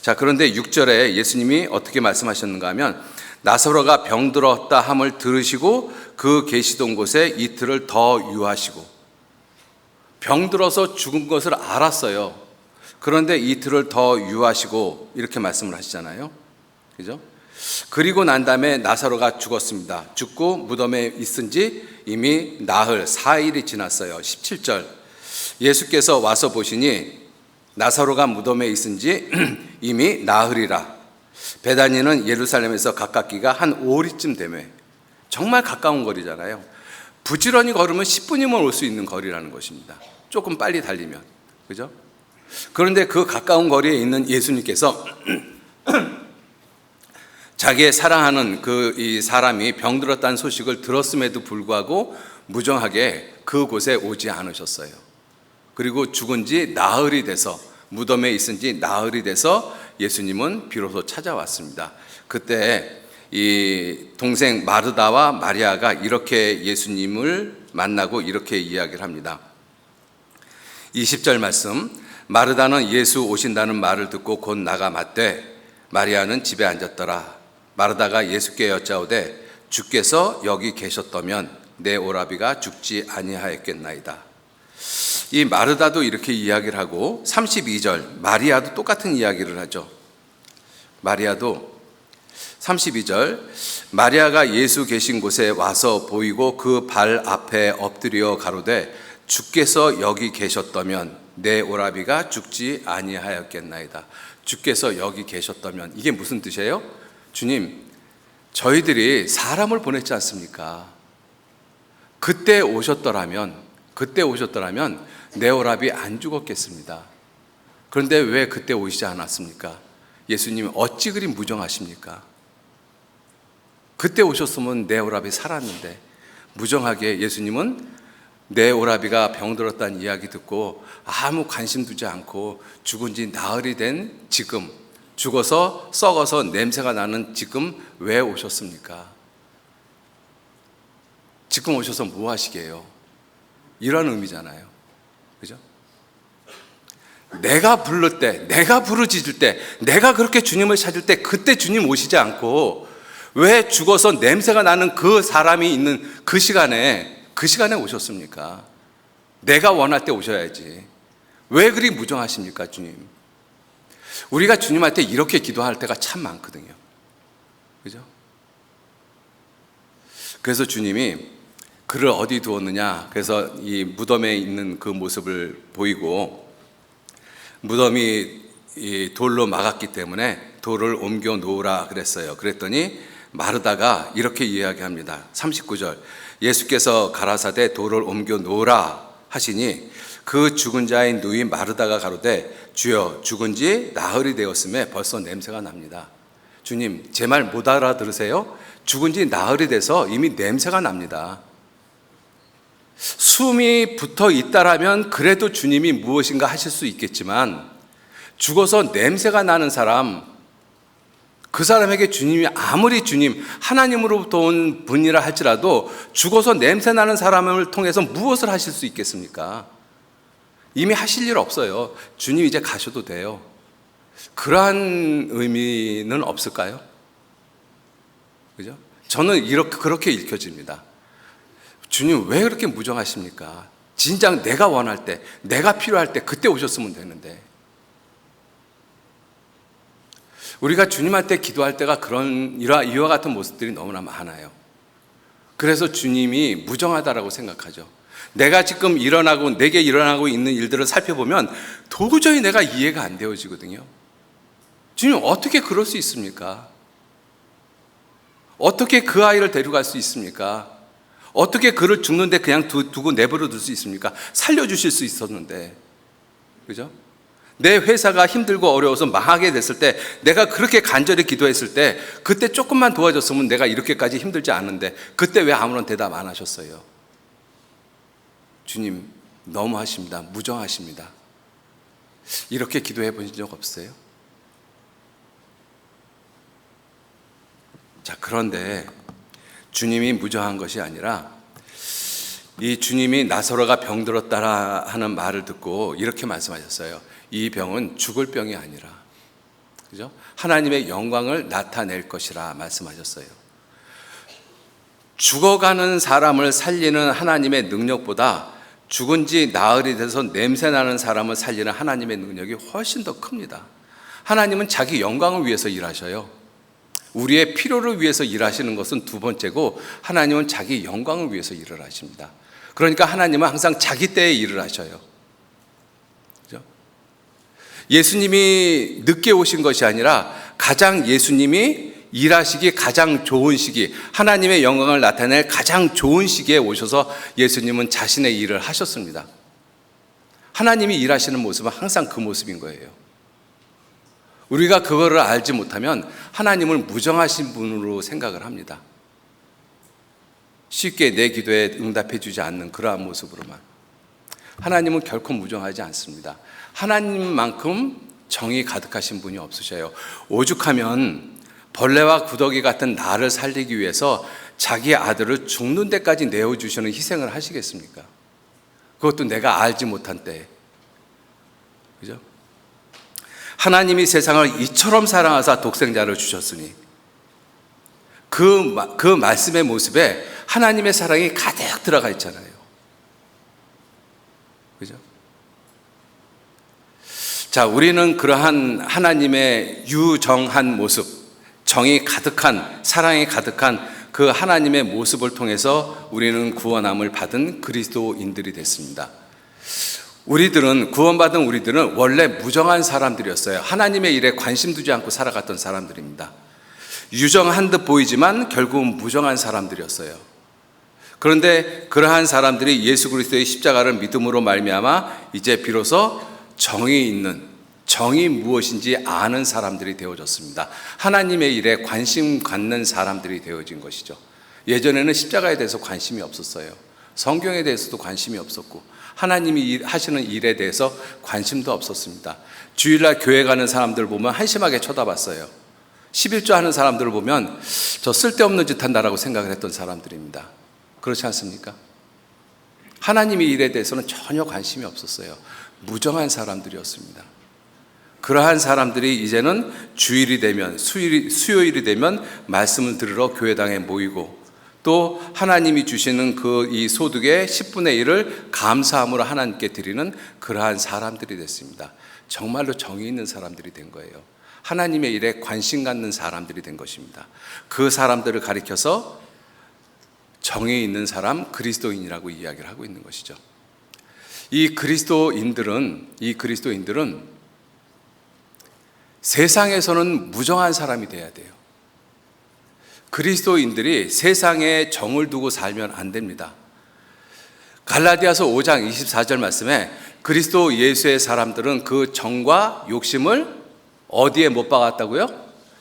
자, 그런데 6절에 예수님이 어떻게 말씀하셨는가 하면 나사로가 병들었다 함을 들으시고 그 계시던 곳에 이틀을 더 유하시고, 병들어서 죽은 것을 알았어요. 그런데 이틀을 더 유하시고 이렇게 말씀을 하시잖아요. 그죠? 그리고 난 다음에 나사로가 죽었습니다. 죽고 무덤에 있은 지 이미 나흘 4일이 지났어요. 17절 예수께서 와서 보시니 나사로가 무덤에 있은 지 이미 나흘이라. 베다니는 예루살렘에서 가깝기가 한 5리쯤 되매, 정말 가까운 거리잖아요. 부지런히 걸으면 10분이면 올 수 있는 거리라는 것입니다. 조금 빨리 달리면. 그죠? 그런데 그 가까운 거리에 있는 예수님께서 자기의 사랑하는 이 사람이 병들었다는 소식을 들었음에도 불구하고 무정하게 그곳에 오지 않으셨어요. 그리고 죽은 지 나흘이 돼서, 무덤에 있은 지 나흘이 돼서 예수님은 비로소 찾아왔습니다. 그때 이 동생 마르다와 마리아가 이렇게 예수님을 만나고 이렇게 이야기를 합니다. 20절 말씀, 마르다는 예수 오신다는 말을 듣고 곧 나가 맞되 마리아는 집에 앉았더라. 마르다가 예수께 여짜오되 주께서 여기 계셨다면 내 오라비가 죽지 아니하였겠나이다. 이 마르다도 이렇게 이야기를 하고 32절 마리아도 똑같은 이야기를 하죠. 마리아도 32절 마리아가 예수 계신 곳에 와서 보이고 그 발 앞에 엎드려 가로되 주께서 여기 계셨다면 내 오라비가 죽지 아니하였겠나이다. 주께서 여기 계셨다면, 이게 무슨 뜻이에요? 주님, 저희들이 사람을 보냈지 않습니까? 그때 오셨더라면 내 오라비 안 죽었겠습니다. 그런데 왜 그때 오시지 않았습니까? 예수님 어찌 그리 무정하십니까? 그때 오셨으면 내 오라비 살았는데, 무정하게 예수님은 내 오라비가 병들었다는 이야기 듣고 아무 관심 두지 않고 죽은 지 나흘이 된 지금, 죽어서 썩어서 냄새가 나는 지금 왜 오셨습니까? 지금 오셔서 뭐 하시게요? 이런 의미잖아요. 그죠? 내가 부를 때, 내가 부르짖을 때, 내가 그렇게 주님을 찾을 때 그때 주님 오시지 않고 왜 죽어서 냄새가 나는 그 사람이 있는 그 시간에 오셨습니까? 내가 원할 때 오셔야지. 왜 그리 무정하십니까, 주님? 우리가 주님한테 이렇게 기도할 때가 참 많거든요. 그죠? 그래서 주님이 그를 어디 두었느냐? 그래서 이 무덤에 있는 그 모습을 보이고, 무덤이 이 돌로 막았기 때문에 돌을 옮겨 놓으라 그랬어요. 그랬더니 마르다가 이렇게 이야기합니다. 39절, 예수께서 가라사대 돌을 옮겨 놓으라 하시니 그 죽은 자인 누이 마르다가 가로되 주여 죽은 지 나흘이 되었음에 벌써 냄새가 납니다. 주님, 제 말 못 알아들으세요? 죽은 지 나흘이 돼서 이미 냄새가 납니다. 숨이 붙어 있다라면 그래도 주님이 무엇인가 하실 수 있겠지만, 죽어서 냄새가 나는 사람, 그 사람에게 주님이 아무리 주님, 하나님으로부터 온 분이라 할지라도 죽어서 냄새 나는 사람을 통해서 무엇을 하실 수 있겠습니까? 이미 하실 일 없어요. 주님 이제 가셔도 돼요. 그러한 의미는 없을까요? 그죠? 저는 그렇게 읽혀집니다. 주님 왜 그렇게 무정하십니까? 진작 내가 원할 때, 내가 필요할 때 그때 오셨으면 되는데. 우리가 주님한테 기도할 때가 이와 같은 모습들이 너무나 많아요. 그래서 주님이 무정하다라고 생각하죠. 내가 지금 내게 일어나고 있는 일들을 살펴보면 도저히 내가 이해가 안 되어지거든요. 주님 어떻게 그럴 수 있습니까? 어떻게 그 아이를 데려갈 수 있습니까? 어떻게 그를 죽는데 그냥 두고 내버려 둘 수 있습니까? 살려주실 수 있었는데. 그죠? 내 회사가 힘들고 어려워서 망하게 됐을 때, 내가 그렇게 간절히 기도했을 때, 그때 조금만 도와줬으면 내가 이렇게까지 힘들지 않은데, 그때 왜 아무런 대답 안 하셨어요? 주님, 너무하십니다. 무정하십니다. 이렇게 기도해 보신 적 없어요? 자, 그런데 주님이 무정한 것이 아니라, 이 주님이 나사로가 병들었다 하는 말을 듣고 이렇게 말씀하셨어요. 이 병은 죽을 병이 아니라, 그죠? 하나님의 영광을 나타낼 것이라 말씀하셨어요. 죽어가는 사람을 살리는 하나님의 능력보다 죽은 지 나흘이 돼서 냄새나는 사람을 살리는 하나님의 능력이 훨씬 더 큽니다. 하나님은 자기 영광을 위해서 일하셔요. 우리의 필요를 위해서 일하시는 것은 두 번째고, 하나님은 자기 영광을 위해서 일을 하십니다. 그러니까 하나님은 항상 자기 때에 일을 하셔요. 그죠? 예수님이 늦게 오신 것이 아니라 가장 예수님이 일하시기 가장 좋은 시기, 하나님의 영광을 나타낼 가장 좋은 시기에 오셔서 예수님은 자신의 일을 하셨습니다. 하나님이 일하시는 모습은 항상 그 모습인 거예요. 우리가 그거를 알지 못하면 하나님을 무정하신 분으로 생각을 합니다. 쉽게 내 기도에 응답해 주지 않는 그러한 모습으로만. 하나님은 결코 무정하지 않습니다. 하나님만큼 정이 가득하신 분이 없으셔요. 오죽하면 벌레와 구더기 같은 나를 살리기 위해서 자기 아들을 죽는 데까지 내어주시는 희생을 하시겠습니까? 그것도 내가 알지 못한 때에. 그죠? 하나님이 세상을 이처럼 사랑하사 독생자를 주셨으니 그 말씀의 모습에 하나님의 사랑이 가득 들어가 있잖아요. 그죠? 자, 우리는 그러한 하나님의 유정한 모습, 정이 가득한, 사랑이 가득한 그 하나님의 모습을 통해서 우리는 구원함을 받은 그리스도인들이 됐습니다. 구원받은 우리들은 원래 무정한 사람들이었어요. 하나님의 일에 관심 두지 않고 살아갔던 사람들입니다. 유정한 듯 보이지만 결국은 무정한 사람들이었어요. 그런데 그러한 사람들이 예수 그리스도의 십자가를 믿음으로 말미암아 이제 비로소 정이 무엇인지 아는 사람들이 되어졌습니다. 하나님의 일에 관심 갖는 사람들이 되어진 것이죠. 예전에는 십자가에 대해서 관심이 없었어요. 성경에 대해서도 관심이 없었고 하나님이 하시는 일에 대해서 관심도 없었습니다. 주일날 교회 가는 사람들 보면 한심하게 쳐다봤어요. 11조 하는 사람들을 보면 저 쓸데없는 짓 한다라고 생각을 했던 사람들입니다. 그렇지 않습니까? 하나님의 일에 대해서는 전혀 관심이 없었어요. 무정한 사람들이었습니다. 그러한 사람들이 이제는 주일이 되면, 수요일이 되면 말씀을 들으러 교회당에 모이고, 또 하나님이 주시는 이 소득의 10분의 1을 감사함으로 하나님께 드리는 그러한 사람들이 됐습니다. 정말로 정이 있는 사람들이 된 거예요. 하나님의 일에 관심 갖는 사람들이 된 것입니다. 그 사람들을 가리켜서 정이 있는 사람, 그리스도인이라고 이야기를 하고 있는 것이죠. 이 그리스도인들은 세상에서는 무정한 사람이 돼야 돼요. 그리스도인들이 세상에 정을 두고 살면 안 됩니다. 갈라디아서 5장 24절 말씀에 그리스도 예수의 사람들은 그 정과 욕심을 어디에 못 박았다고요?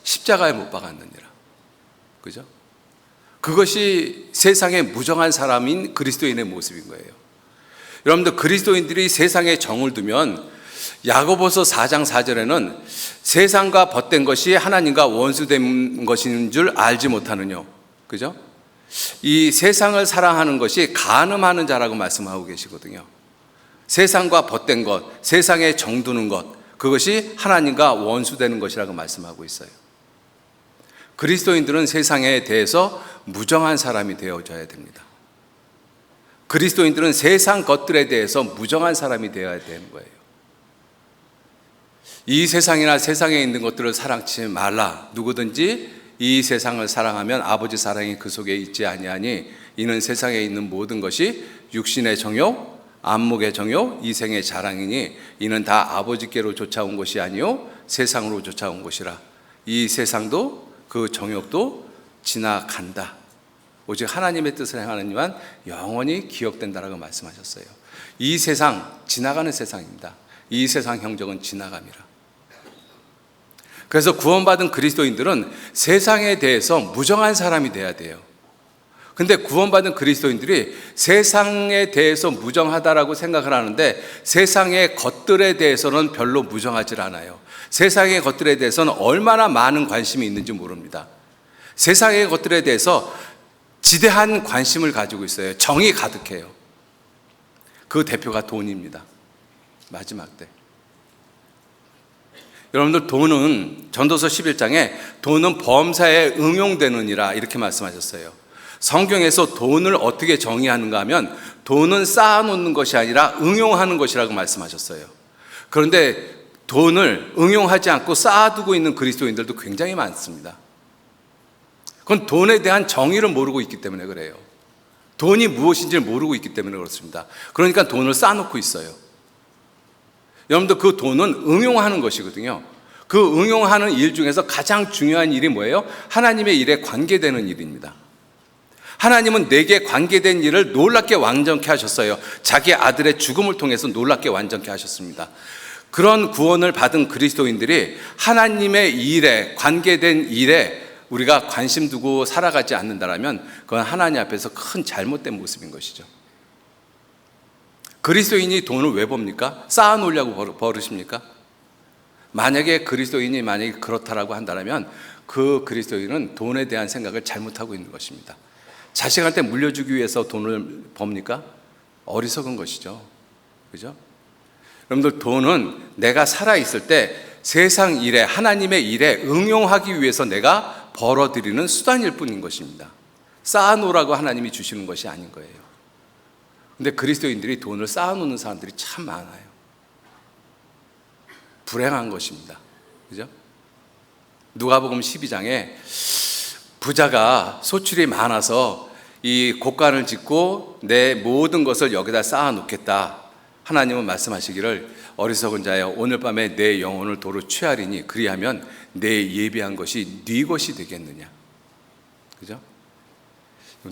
십자가에 못 박았느니라. 그죠? 그것이 세상에 무정한 사람인 그리스도인의 모습인 거예요. 여러분들, 그리스도인들이 세상에 정을 두면 야고보서 4장 4절에는 세상과 벗된 것이 하나님과 원수된 것인 줄 알지 못하느뇨. 그죠? 이 세상을 사랑하는 것이 간음하는 자라고 말씀하고 계시거든요. 세상과 벗된 것, 세상에 정두는 것, 그것이 하나님과 원수되는 것이라고 말씀하고 있어요. 그리스도인들은 세상에 대해서 무정한 사람이 되어져야 됩니다. 그리스도인들은 세상 것들에 대해서 무정한 사람이 되어야 되는 거예요. 이 세상이나 세상에 있는 것들을 사랑치 말라. 누구든지 이 세상을 사랑하면 아버지 사랑이 그 속에 있지 아니하니 이는 세상에 있는 모든 것이 육신의 정욕, 안목의 정욕, 이생의 자랑이니 이는 다 아버지께로 쫓아온 것이 아니요 세상으로 쫓아온 것이라. 이 세상도 그 정욕도 지나간다. 오직 하나님의 뜻을 행하는 이만 영원히 기억된다라고 말씀하셨어요. 이 세상 지나가는 세상입니다. 이 세상 형적은 지나감이라. 그래서 구원받은 그리스도인들은 세상에 대해서 무정한 사람이 돼야 돼요. 근데 구원받은 그리스도인들이 세상에 대해서 무정하다라고 생각을 하는데 세상의 것들에 대해서는 별로 무정하지 않아요. 세상의 것들에 대해서는 얼마나 많은 관심이 있는지 모릅니다. 세상의 것들에 대해서 지대한 관심을 가지고 있어요. 정이 가득해요. 그 대표가 돈입니다. 마지막 때. 여러분들, 돈은 전도서 11장에 돈은 범사에 응용되느니라 이렇게 말씀하셨어요. 성경에서 돈을 어떻게 정의하는가 하면 돈은 쌓아놓는 것이 아니라 응용하는 것이라고 말씀하셨어요. 그런데 돈을 응용하지 않고 쌓아두고 있는 그리스도인들도 굉장히 많습니다. 그건 돈에 대한 정의를 모르고 있기 때문에 그래요. 돈이 무엇인지를 모르고 있기 때문에 그렇습니다. 그러니까 돈을 쌓아놓고 있어요. 여러분들, 그 돈은 응용하는 것이거든요. 그 응용하는 일 중에서 가장 중요한 일이 뭐예요? 하나님의 일에 관계되는 일입니다. 하나님은 내게 관계된 일을 놀랍게 완전케 하셨어요. 자기 아들의 죽음을 통해서 놀랍게 완전케 하셨습니다. 그런 구원을 받은 그리스도인들이 하나님의 일에 관계된 일에 우리가 관심 두고 살아가지 않는다면 그건 하나님 앞에서 큰 잘못된 모습인 것이죠. 그리스도인이 돈을 왜 법니까? 쌓아놓으려고 버릇입니까? 만약에 그리스도인이 만약에 그렇다라고 한다면 그 그리스도인은 돈에 대한 생각을 잘못하고 있는 것입니다. 자식한테 물려주기 위해서 돈을 법니까? 어리석은 것이죠. 그죠? 여러분들, 돈은 내가 살아있을 때 세상 일에, 하나님의 일에 응용하기 위해서 내가 벌어들이는 수단일 뿐인 것입니다. 쌓아놓으라고 하나님이 주시는 것이 아닌 거예요. 근데 그리스도인들이 돈을 쌓아놓는 사람들이 참 많아요. 불행한 것입니다. 그죠? 누가복음 12장에 부자가 소출이 많아서 이 곡간을 짓고 내 모든 것을 여기다 쌓아놓겠다. 하나님은 말씀하시기를 어리석은 자여 오늘 밤에 내 영혼을 도로 취하리니 그리하면 내 예비한 것이 네 것이 되겠느냐. 그죠?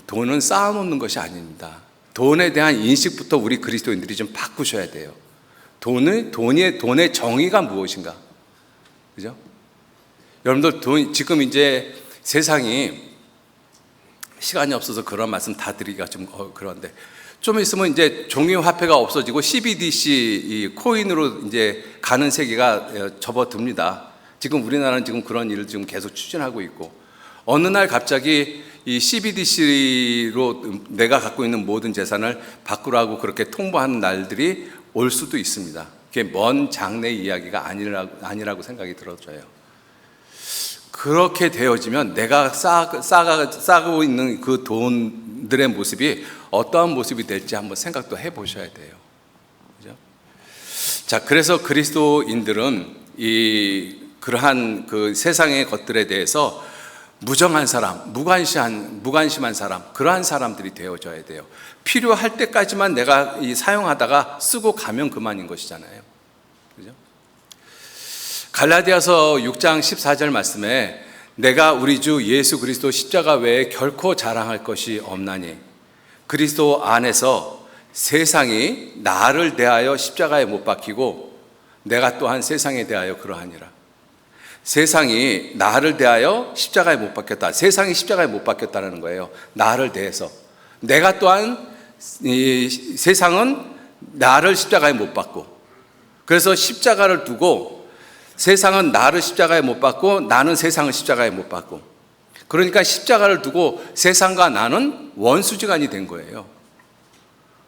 돈은 쌓아놓는 것이 아닙니다. 돈에 대한 인식부터 우리 그리스도인들이 좀 바꾸셔야 돼요. 돈의 정의가 무엇인가? 그죠? 여러분들, 지금 이제 세상이 시간이 없어서 그런 말씀 다 드리기가 좀 그런데 좀 있으면 이제 종이 화폐가 없어지고 CBDC 이 코인으로 이제 가는 세계가 접어듭니다. 지금 우리나라는 지금 그런 일을 지금 계속 추진하고 있고 어느 날 갑자기 이 CBDC로 내가 갖고 있는 모든 재산을 바꾸라고 그렇게 통보하는 날들이 올 수도 있습니다. 그게 먼 장래 이야기가 아니라고 생각이 들어져요. 그렇게 되어지면 내가 쌓고 있는 그 돈들의 모습이 어떠한 모습이 될지 한번 생각도 해보셔야 돼요. 그죠? 자, 그래서 그리스도인들은 그러한 그 세상의 것들에 대해서 무정한 사람, 무관심한 사람, 그러한 사람들이 되어져야 돼요. 필요할 때까지만 내가 사용하다가 쓰고 가면 그만인 것이잖아요. 그죠? 갈라디아서 6장 14절 말씀에 내가 우리 주 예수 그리스도 십자가 외에 결코 자랑할 것이 없나니 그리스도 안에서 세상이 나를 대하여 십자가에 못 박히고 내가 또한 세상에 대하여 그러하니라. 세상이 나를 대하여 십자가에 못 박혔다. 세상이 십자가에 못 박혔다는 거예요. 나를 대해서. 내가 또한 이 세상은 나를 십자가에 못 박고, 그래서 십자가를 두고 세상은 나를 십자가에 못 박고 나는 세상을 십자가에 못 박고, 그러니까 십자가를 두고 세상과 나는 원수지간이 된 거예요.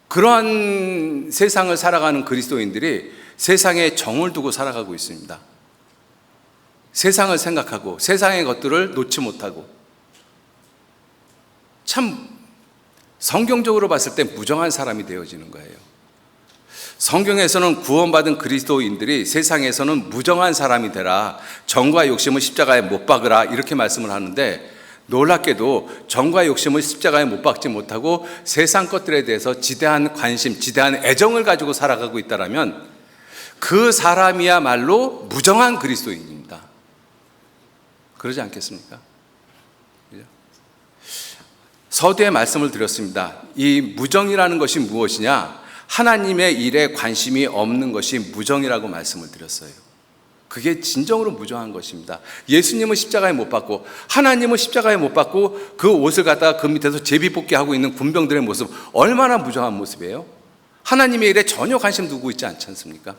그러한 세상을 살아가는 그리스도인들이 세상에 정을 두고 살아가고 있습니다. 세상을 생각하고 세상의 것들을 놓지 못하고, 참 성경적으로 봤을 때 무정한 사람이 되어지는 거예요. 성경에서는 구원받은 그리스도인들이 세상에서는 무정한 사람이 되라, 정과 욕심을 십자가에 못 박으라, 이렇게 말씀을 하는데, 놀랍게도 정과 욕심을 십자가에 못 박지 못하고 세상 것들에 대해서 지대한 관심, 지대한 애정을 가지고 살아가고 있다면 그 사람이야말로 무정한 그리스도인입니다. 그러지 않겠습니까? 서두에 말씀을 드렸습니다. 이 무정이라는 것이 무엇이냐? 하나님의 일에 관심이 없는 것이 무정이라고 말씀을 드렸어요. 그게 진정으로 무정한 것입니다. 예수님은 십자가에 못 박고 하나님은 십자가에 못 박고 그 옷을 갖다가 그 밑에서 제비뽑기 하고 있는 군병들의 모습, 얼마나 무정한 모습이에요? 하나님의 일에 전혀 관심 두고 있지 않지 않습니까?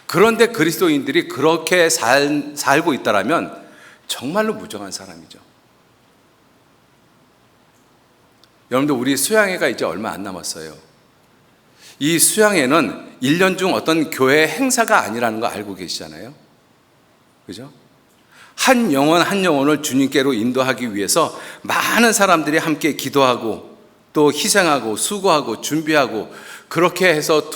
그런데 그리스도인들이 그렇게 살고 있다면 정말로 무정한 사람이죠. 여러분들, 우리 수양회가 이제 얼마 안 남았어요. 이 수양회는 1년 중 어떤 교회 행사가 아니라는 거 알고 계시잖아요. 그죠? 한 영혼 한 영혼을 주님께로 인도하기 위해서 많은 사람들이 함께 기도하고 또 희생하고 수고하고 준비하고, 그렇게 해서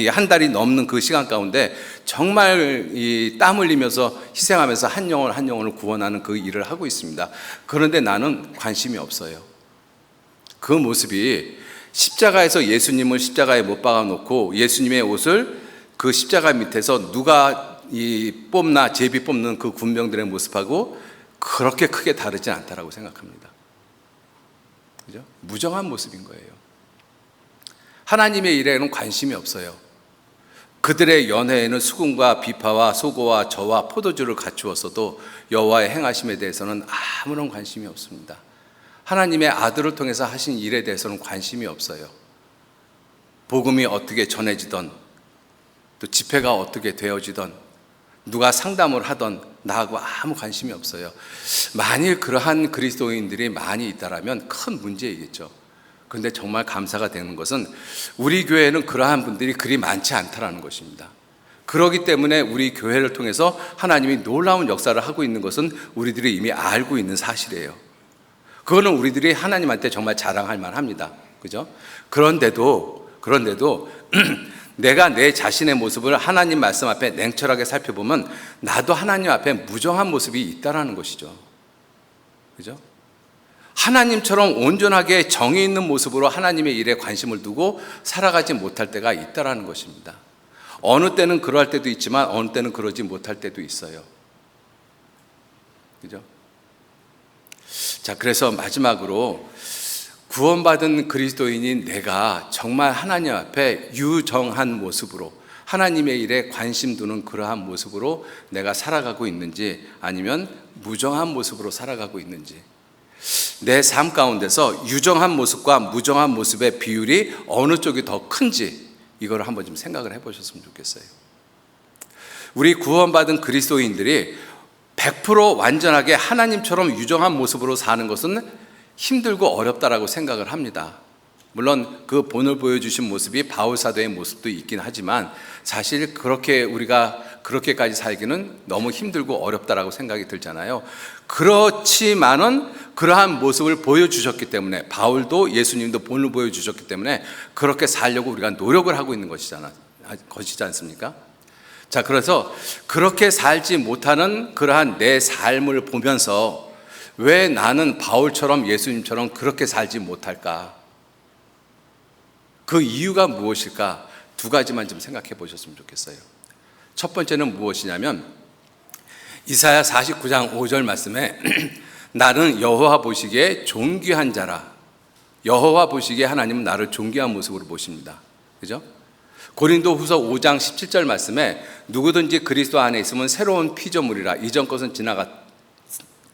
한 달이 넘는 그 시간 가운데 정말 땀 흘리면서 희생하면서 한 영혼 한 영혼을 구원하는 그 일을 하고 있습니다. 그런데 나는 관심이 없어요. 그 모습이 십자가에서 예수님을 십자가에 못 박아 놓고 예수님의 옷을 그 십자가 밑에서 누가 뽑나 제비 뽑는 그 군병들의 모습하고 그렇게 크게 다르지 않다라고 생각합니다. 그죠? 무정한 모습인 거예요. 하나님의 일에는 관심이 없어요. 그들의 연회에는 수금과 비파와 소고와 저와 포도주를 갖추었어도 여호와의 행하심에 대해서는 아무런 관심이 없습니다. 하나님의 아들을 통해서 하신 일에 대해서는 관심이 없어요. 복음이 어떻게 전해지던, 또 집회가 어떻게 되어지던, 누가 상담을 하던 나하고 아무 관심이 없어요. 만일 그러한 그리스도인들이 많이 있다면 큰 문제이겠죠. 그런데 정말 감사가 되는 것은 우리 교회에는 그러한 분들이 그리 많지 않다라는 것입니다. 그렇기 때문에 우리 교회를 통해서 하나님이 놀라운 역사를 하고 있는 것은 우리들이 이미 알고 있는 사실이에요. 그거는 우리들이 하나님한테 정말 자랑할 만합니다. 그죠? 그런데도 내가 내 자신의 모습을 하나님 말씀 앞에 냉철하게 살펴보면 나도 하나님 앞에 무정한 모습이 있다라는 것이죠. 그죠? 하나님처럼 온전하게 정의 있는 모습으로 하나님의 일에 관심을 두고 살아가지 못할 때가 있다라는 것입니다. 어느 때는 그럴 때도 있지만 어느 때는 그러지 못할 때도 있어요. 그죠? 자, 그래서 마지막으로 구원받은 그리스도인인 내가 정말 하나님 앞에 유정한 모습으로 하나님의 일에 관심 두는 그러한 모습으로 내가 살아가고 있는지, 아니면 무정한 모습으로 살아가고 있는지, 내 삶 가운데서 유정한 모습과 무정한 모습의 비율이 어느 쪽이 더 큰지, 이걸 한번 좀 생각을 해보셨으면 좋겠어요. 우리 구원받은 그리스도인들이 100% 완전하게 하나님처럼 유정한 모습으로 사는 것은 힘들고 어렵다라고 생각을 합니다. 물론 그 본을 보여주신 모습이 바울 사도의 모습도 있긴 하지만 사실 우리가 그렇게까지 살기는 너무 힘들고 어렵다라고 생각이 들잖아요. 그렇지만은 그러한 모습을 보여주셨기 때문에, 바울도 예수님도 본을 보여주셨기 때문에 그렇게 살려고 우리가 노력을 하고 있는 것이지 않습니까? 자, 그래서 그렇게 살지 못하는 그러한 내 삶을 보면서 왜 나는 바울처럼 예수님처럼 그렇게 살지 못할까? 그 이유가 무엇일까? 두 가지만 좀 생각해 보셨으면 좋겠어요. 첫 번째는 무엇이냐면 이사야 49장 5절 말씀에 나는 여호와 보시기에 존귀한 자라. 여호와 보시기에 하나님은 나를 존귀한 모습으로 보십니다. 그죠? 고린도후서 5장 17절 말씀에 누구든지 그리스도 안에 있으면 새로운 피조물이라. 이전 것은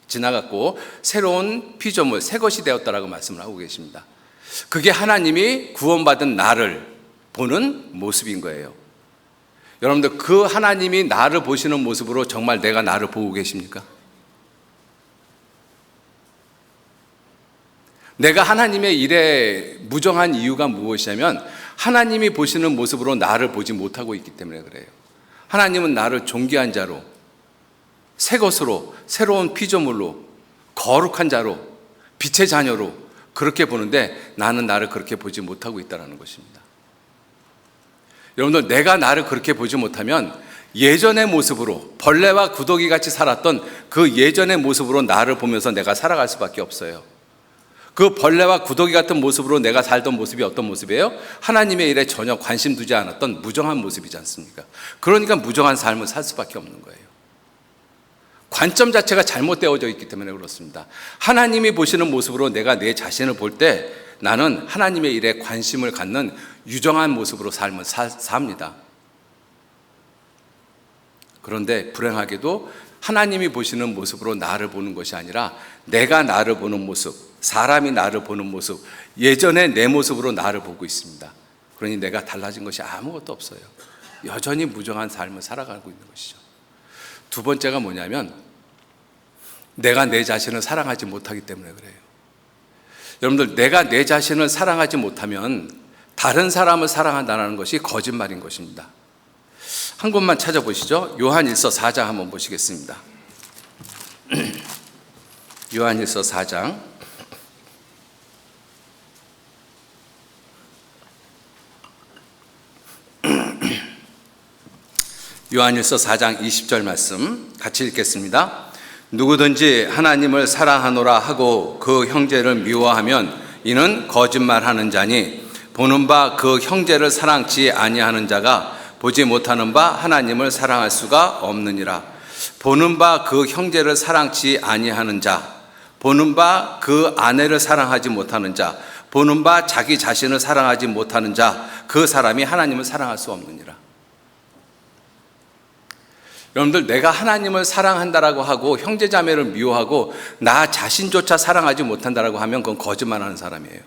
지나갔고 새로운 피조물, 새 것이 되었다라고 말씀을 하고 계십니다. 그게 하나님이 구원받은 나를 보는 모습인 거예요. 여러분들, 그 하나님이 나를 보시는 모습으로 정말 내가 나를 보고 계십니까? 내가 하나님의 일에 무정한 이유가 무엇이냐면 하나님이 보시는 모습으로 나를 보지 못하고 있기 때문에 그래요. 하나님은 나를 존귀한 자로, 새 것으로, 새로운 피조물로, 거룩한 자로, 빛의 자녀로 그렇게 보는데 나는 나를 그렇게 보지 못하고 있다는 것입니다. 여러분들, 내가 나를 그렇게 보지 못하면 예전의 모습으로, 벌레와 구더기 같이 살았던 그 예전의 모습으로 나를 보면서 내가 살아갈 수밖에 없어요. 그 벌레와 구더기 같은 모습으로 내가 살던 모습이 어떤 모습이에요? 하나님의 일에 전혀 관심 두지 않았던 무정한 모습이지 않습니까? 그러니까 무정한 삶을 살 수밖에 없는 거예요. 관점 자체가 잘못되어져 있기 때문에 그렇습니다. 하나님이 보시는 모습으로 내가 내 자신을 볼 때 나는 하나님의 일에 관심을 갖는 유정한 모습으로 삶을 삽니다. 그런데 불행하게도 하나님이 보시는 모습으로 나를 보는 것이 아니라 내가 나를 보는 모습, 사람이 나를 보는 모습, 예전의 내 모습으로 나를 보고 있습니다. 그러니 내가 달라진 것이 아무것도 없어요. 여전히 무정한 삶을 살아가고 있는 것이죠. 두 번째가 뭐냐면 내가 내 자신을 사랑하지 못하기 때문에 그래요. 여러분들, 내가 내 자신을 사랑하지 못하면 다른 사람을 사랑한다는 것이 거짓말인 것입니다. 한 곳만 찾아보시죠. 요한일서 4장 한번 보시겠습니다. 요한일서 4장 요한일서 4장 20절 말씀 같이 읽겠습니다. 누구든지 하나님을 사랑하노라 하고 그 형제를 미워하면 이는 거짓말하는 자니 보는 바 그 형제를 사랑치 아니하는 자가 보지 못하는 바 하나님을 사랑할 수가 없느니라. 보는 바 그 형제를 사랑치 아니하는 자, 보는 바 그 아내를 사랑하지 못하는 자, 보는 바 자기 자신을 사랑하지 못하는 자, 그 사람이 하나님을 사랑할 수 없느니라. 여러분들, 내가 하나님을 사랑한다라고 하고 형제자매를 미워하고 나 자신조차 사랑하지 못한다라고 하면 그건 거짓말하는 사람이에요.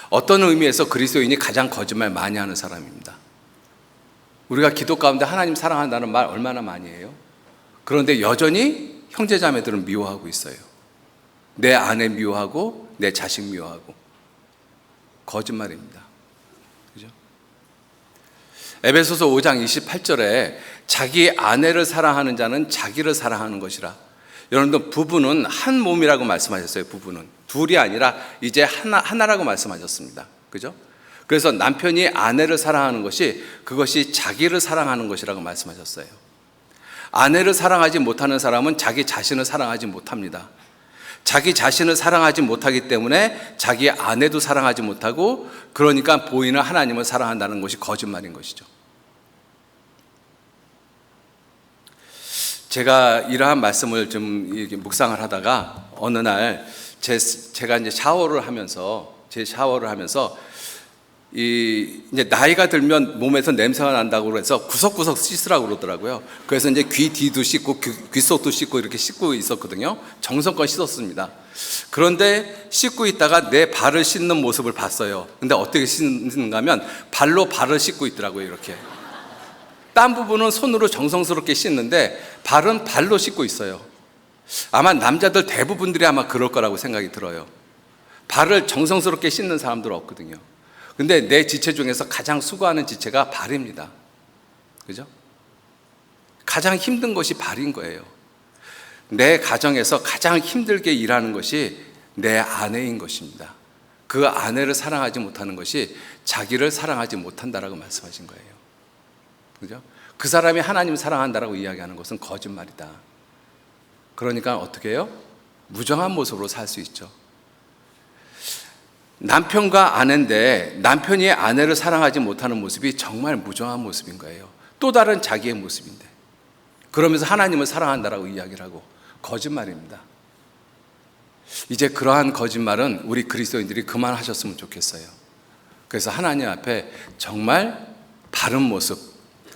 어떤 의미에서 그리스도인이 가장 거짓말 많이 하는 사람입니다. 우리가 기도 가운데 하나님 사랑한다는 말 얼마나 많이 해요? 그런데 여전히 형제자매들은 미워하고 있어요. 내 아내 미워하고 내 자식 미워하고. 거짓말입니다. 그죠? 에베소서 5장 28절에 자기 아내를 사랑하는 자는 자기를 사랑하는 것이라. 여러분들, 부부는 한 몸이라고 말씀하셨어요. 부부는 둘이 아니라 이제 하나라고 말씀하셨습니다. 그죠? 그래서 남편이 아내를 사랑하는 것이 그것이 자기를 사랑하는 것이라고 말씀하셨어요. 아내를 사랑하지 못하는 사람은 자기 자신을 사랑하지 못합니다. 자기 자신을 사랑하지 못하기 때문에 자기 아내도 사랑하지 못하고, 그러니까 보이는 하나님을 사랑한다는 것이 거짓말인 것이죠. 제가 이러한 말씀을 좀 이렇게 묵상을 하다가 어느 날 제가 이제 샤워를 하면서 이제 나이가 들면 몸에서 냄새가 난다고 해서 구석구석 씻으라고 그러더라고요. 그래서 이제 귀 뒤도 씻고 귀 속도 씻고 이렇게 씻고 있었거든요. 정성껏 씻었습니다. 그런데 씻고 있다가 내 발을 씻는 모습을 봤어요. 근데 어떻게 씻는가 하면 발로 발을 씻고 있더라고요. 이렇게 딴 부분은 손으로 정성스럽게 씻는데 발은 발로 씻고 있어요. 아마 남자들 대부분들이 아마 그럴 거라고 생각이 들어요. 발을 정성스럽게 씻는 사람들은 없거든요. 근데 내 지체 중에서 가장 수고하는 지체가 발입니다. 그죠? 가장 힘든 것이 발인 거예요. 내 가정에서 가장 힘들게 일하는 것이 내 아내인 것입니다. 그 아내를 사랑하지 못하는 것이 자기를 사랑하지 못한다라고 말씀하신 거예요. 그죠? 그 사람이 하나님 사랑한다라고 이야기하는 것은 거짓말이다. 그러니까 어떻게 해요? 무정한 모습으로 살 수 있죠. 남편과 아내인데 남편이 아내를 사랑하지 못하는 모습이 정말 무정한 모습인 거예요. 또 다른 자기의 모습인데, 그러면서 하나님을 사랑한다라고 이야기를 하고, 거짓말입니다. 이제 그러한 거짓말은 우리 그리스도인들이 그만하셨으면 좋겠어요. 그래서 하나님 앞에 정말 바른 모습,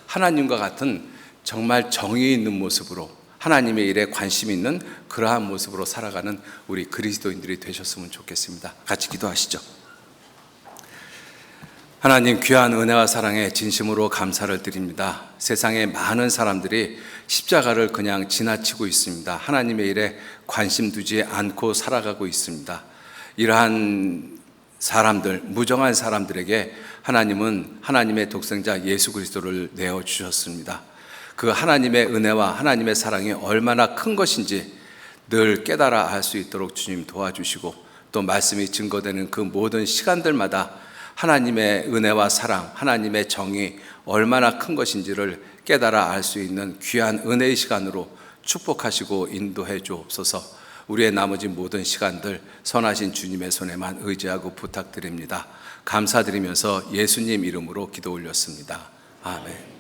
하나님과 같은 정말 정의 있는 모습으로, 하나님의 일에 관심 있는 그러한 모습으로 살아가는 우리 그리스도인들이 되셨으면 좋겠습니다. 같이 기도하시죠. 하나님, 귀한 은혜와 사랑에 진심으로 감사를 드립니다. 세상에 많은 사람들이 십자가를 그냥 지나치고 있습니다. 하나님의 일에 관심 두지 않고 살아가고 있습니다. 이러한 사람들, 무정한 사람들에게 하나님은 하나님의 독생자 예수 그리스도를 내어주셨습니다. 그 하나님의 은혜와 하나님의 사랑이 얼마나 큰 것인지 늘 깨달아 알 수 있도록 주님 도와주시고, 또 말씀이 증거되는 그 모든 시간들마다 하나님의 은혜와 사랑, 하나님의 정이 얼마나 큰 것인지를 깨달아 알 수 있는 귀한 은혜의 시간으로 축복하시고 인도해 주옵소서. 우리의 나머지 모든 시간들 선하신 주님의 손에만 의지하고 부탁드립니다. 감사드리면서 예수님 이름으로 기도 올렸습니다. 아멘.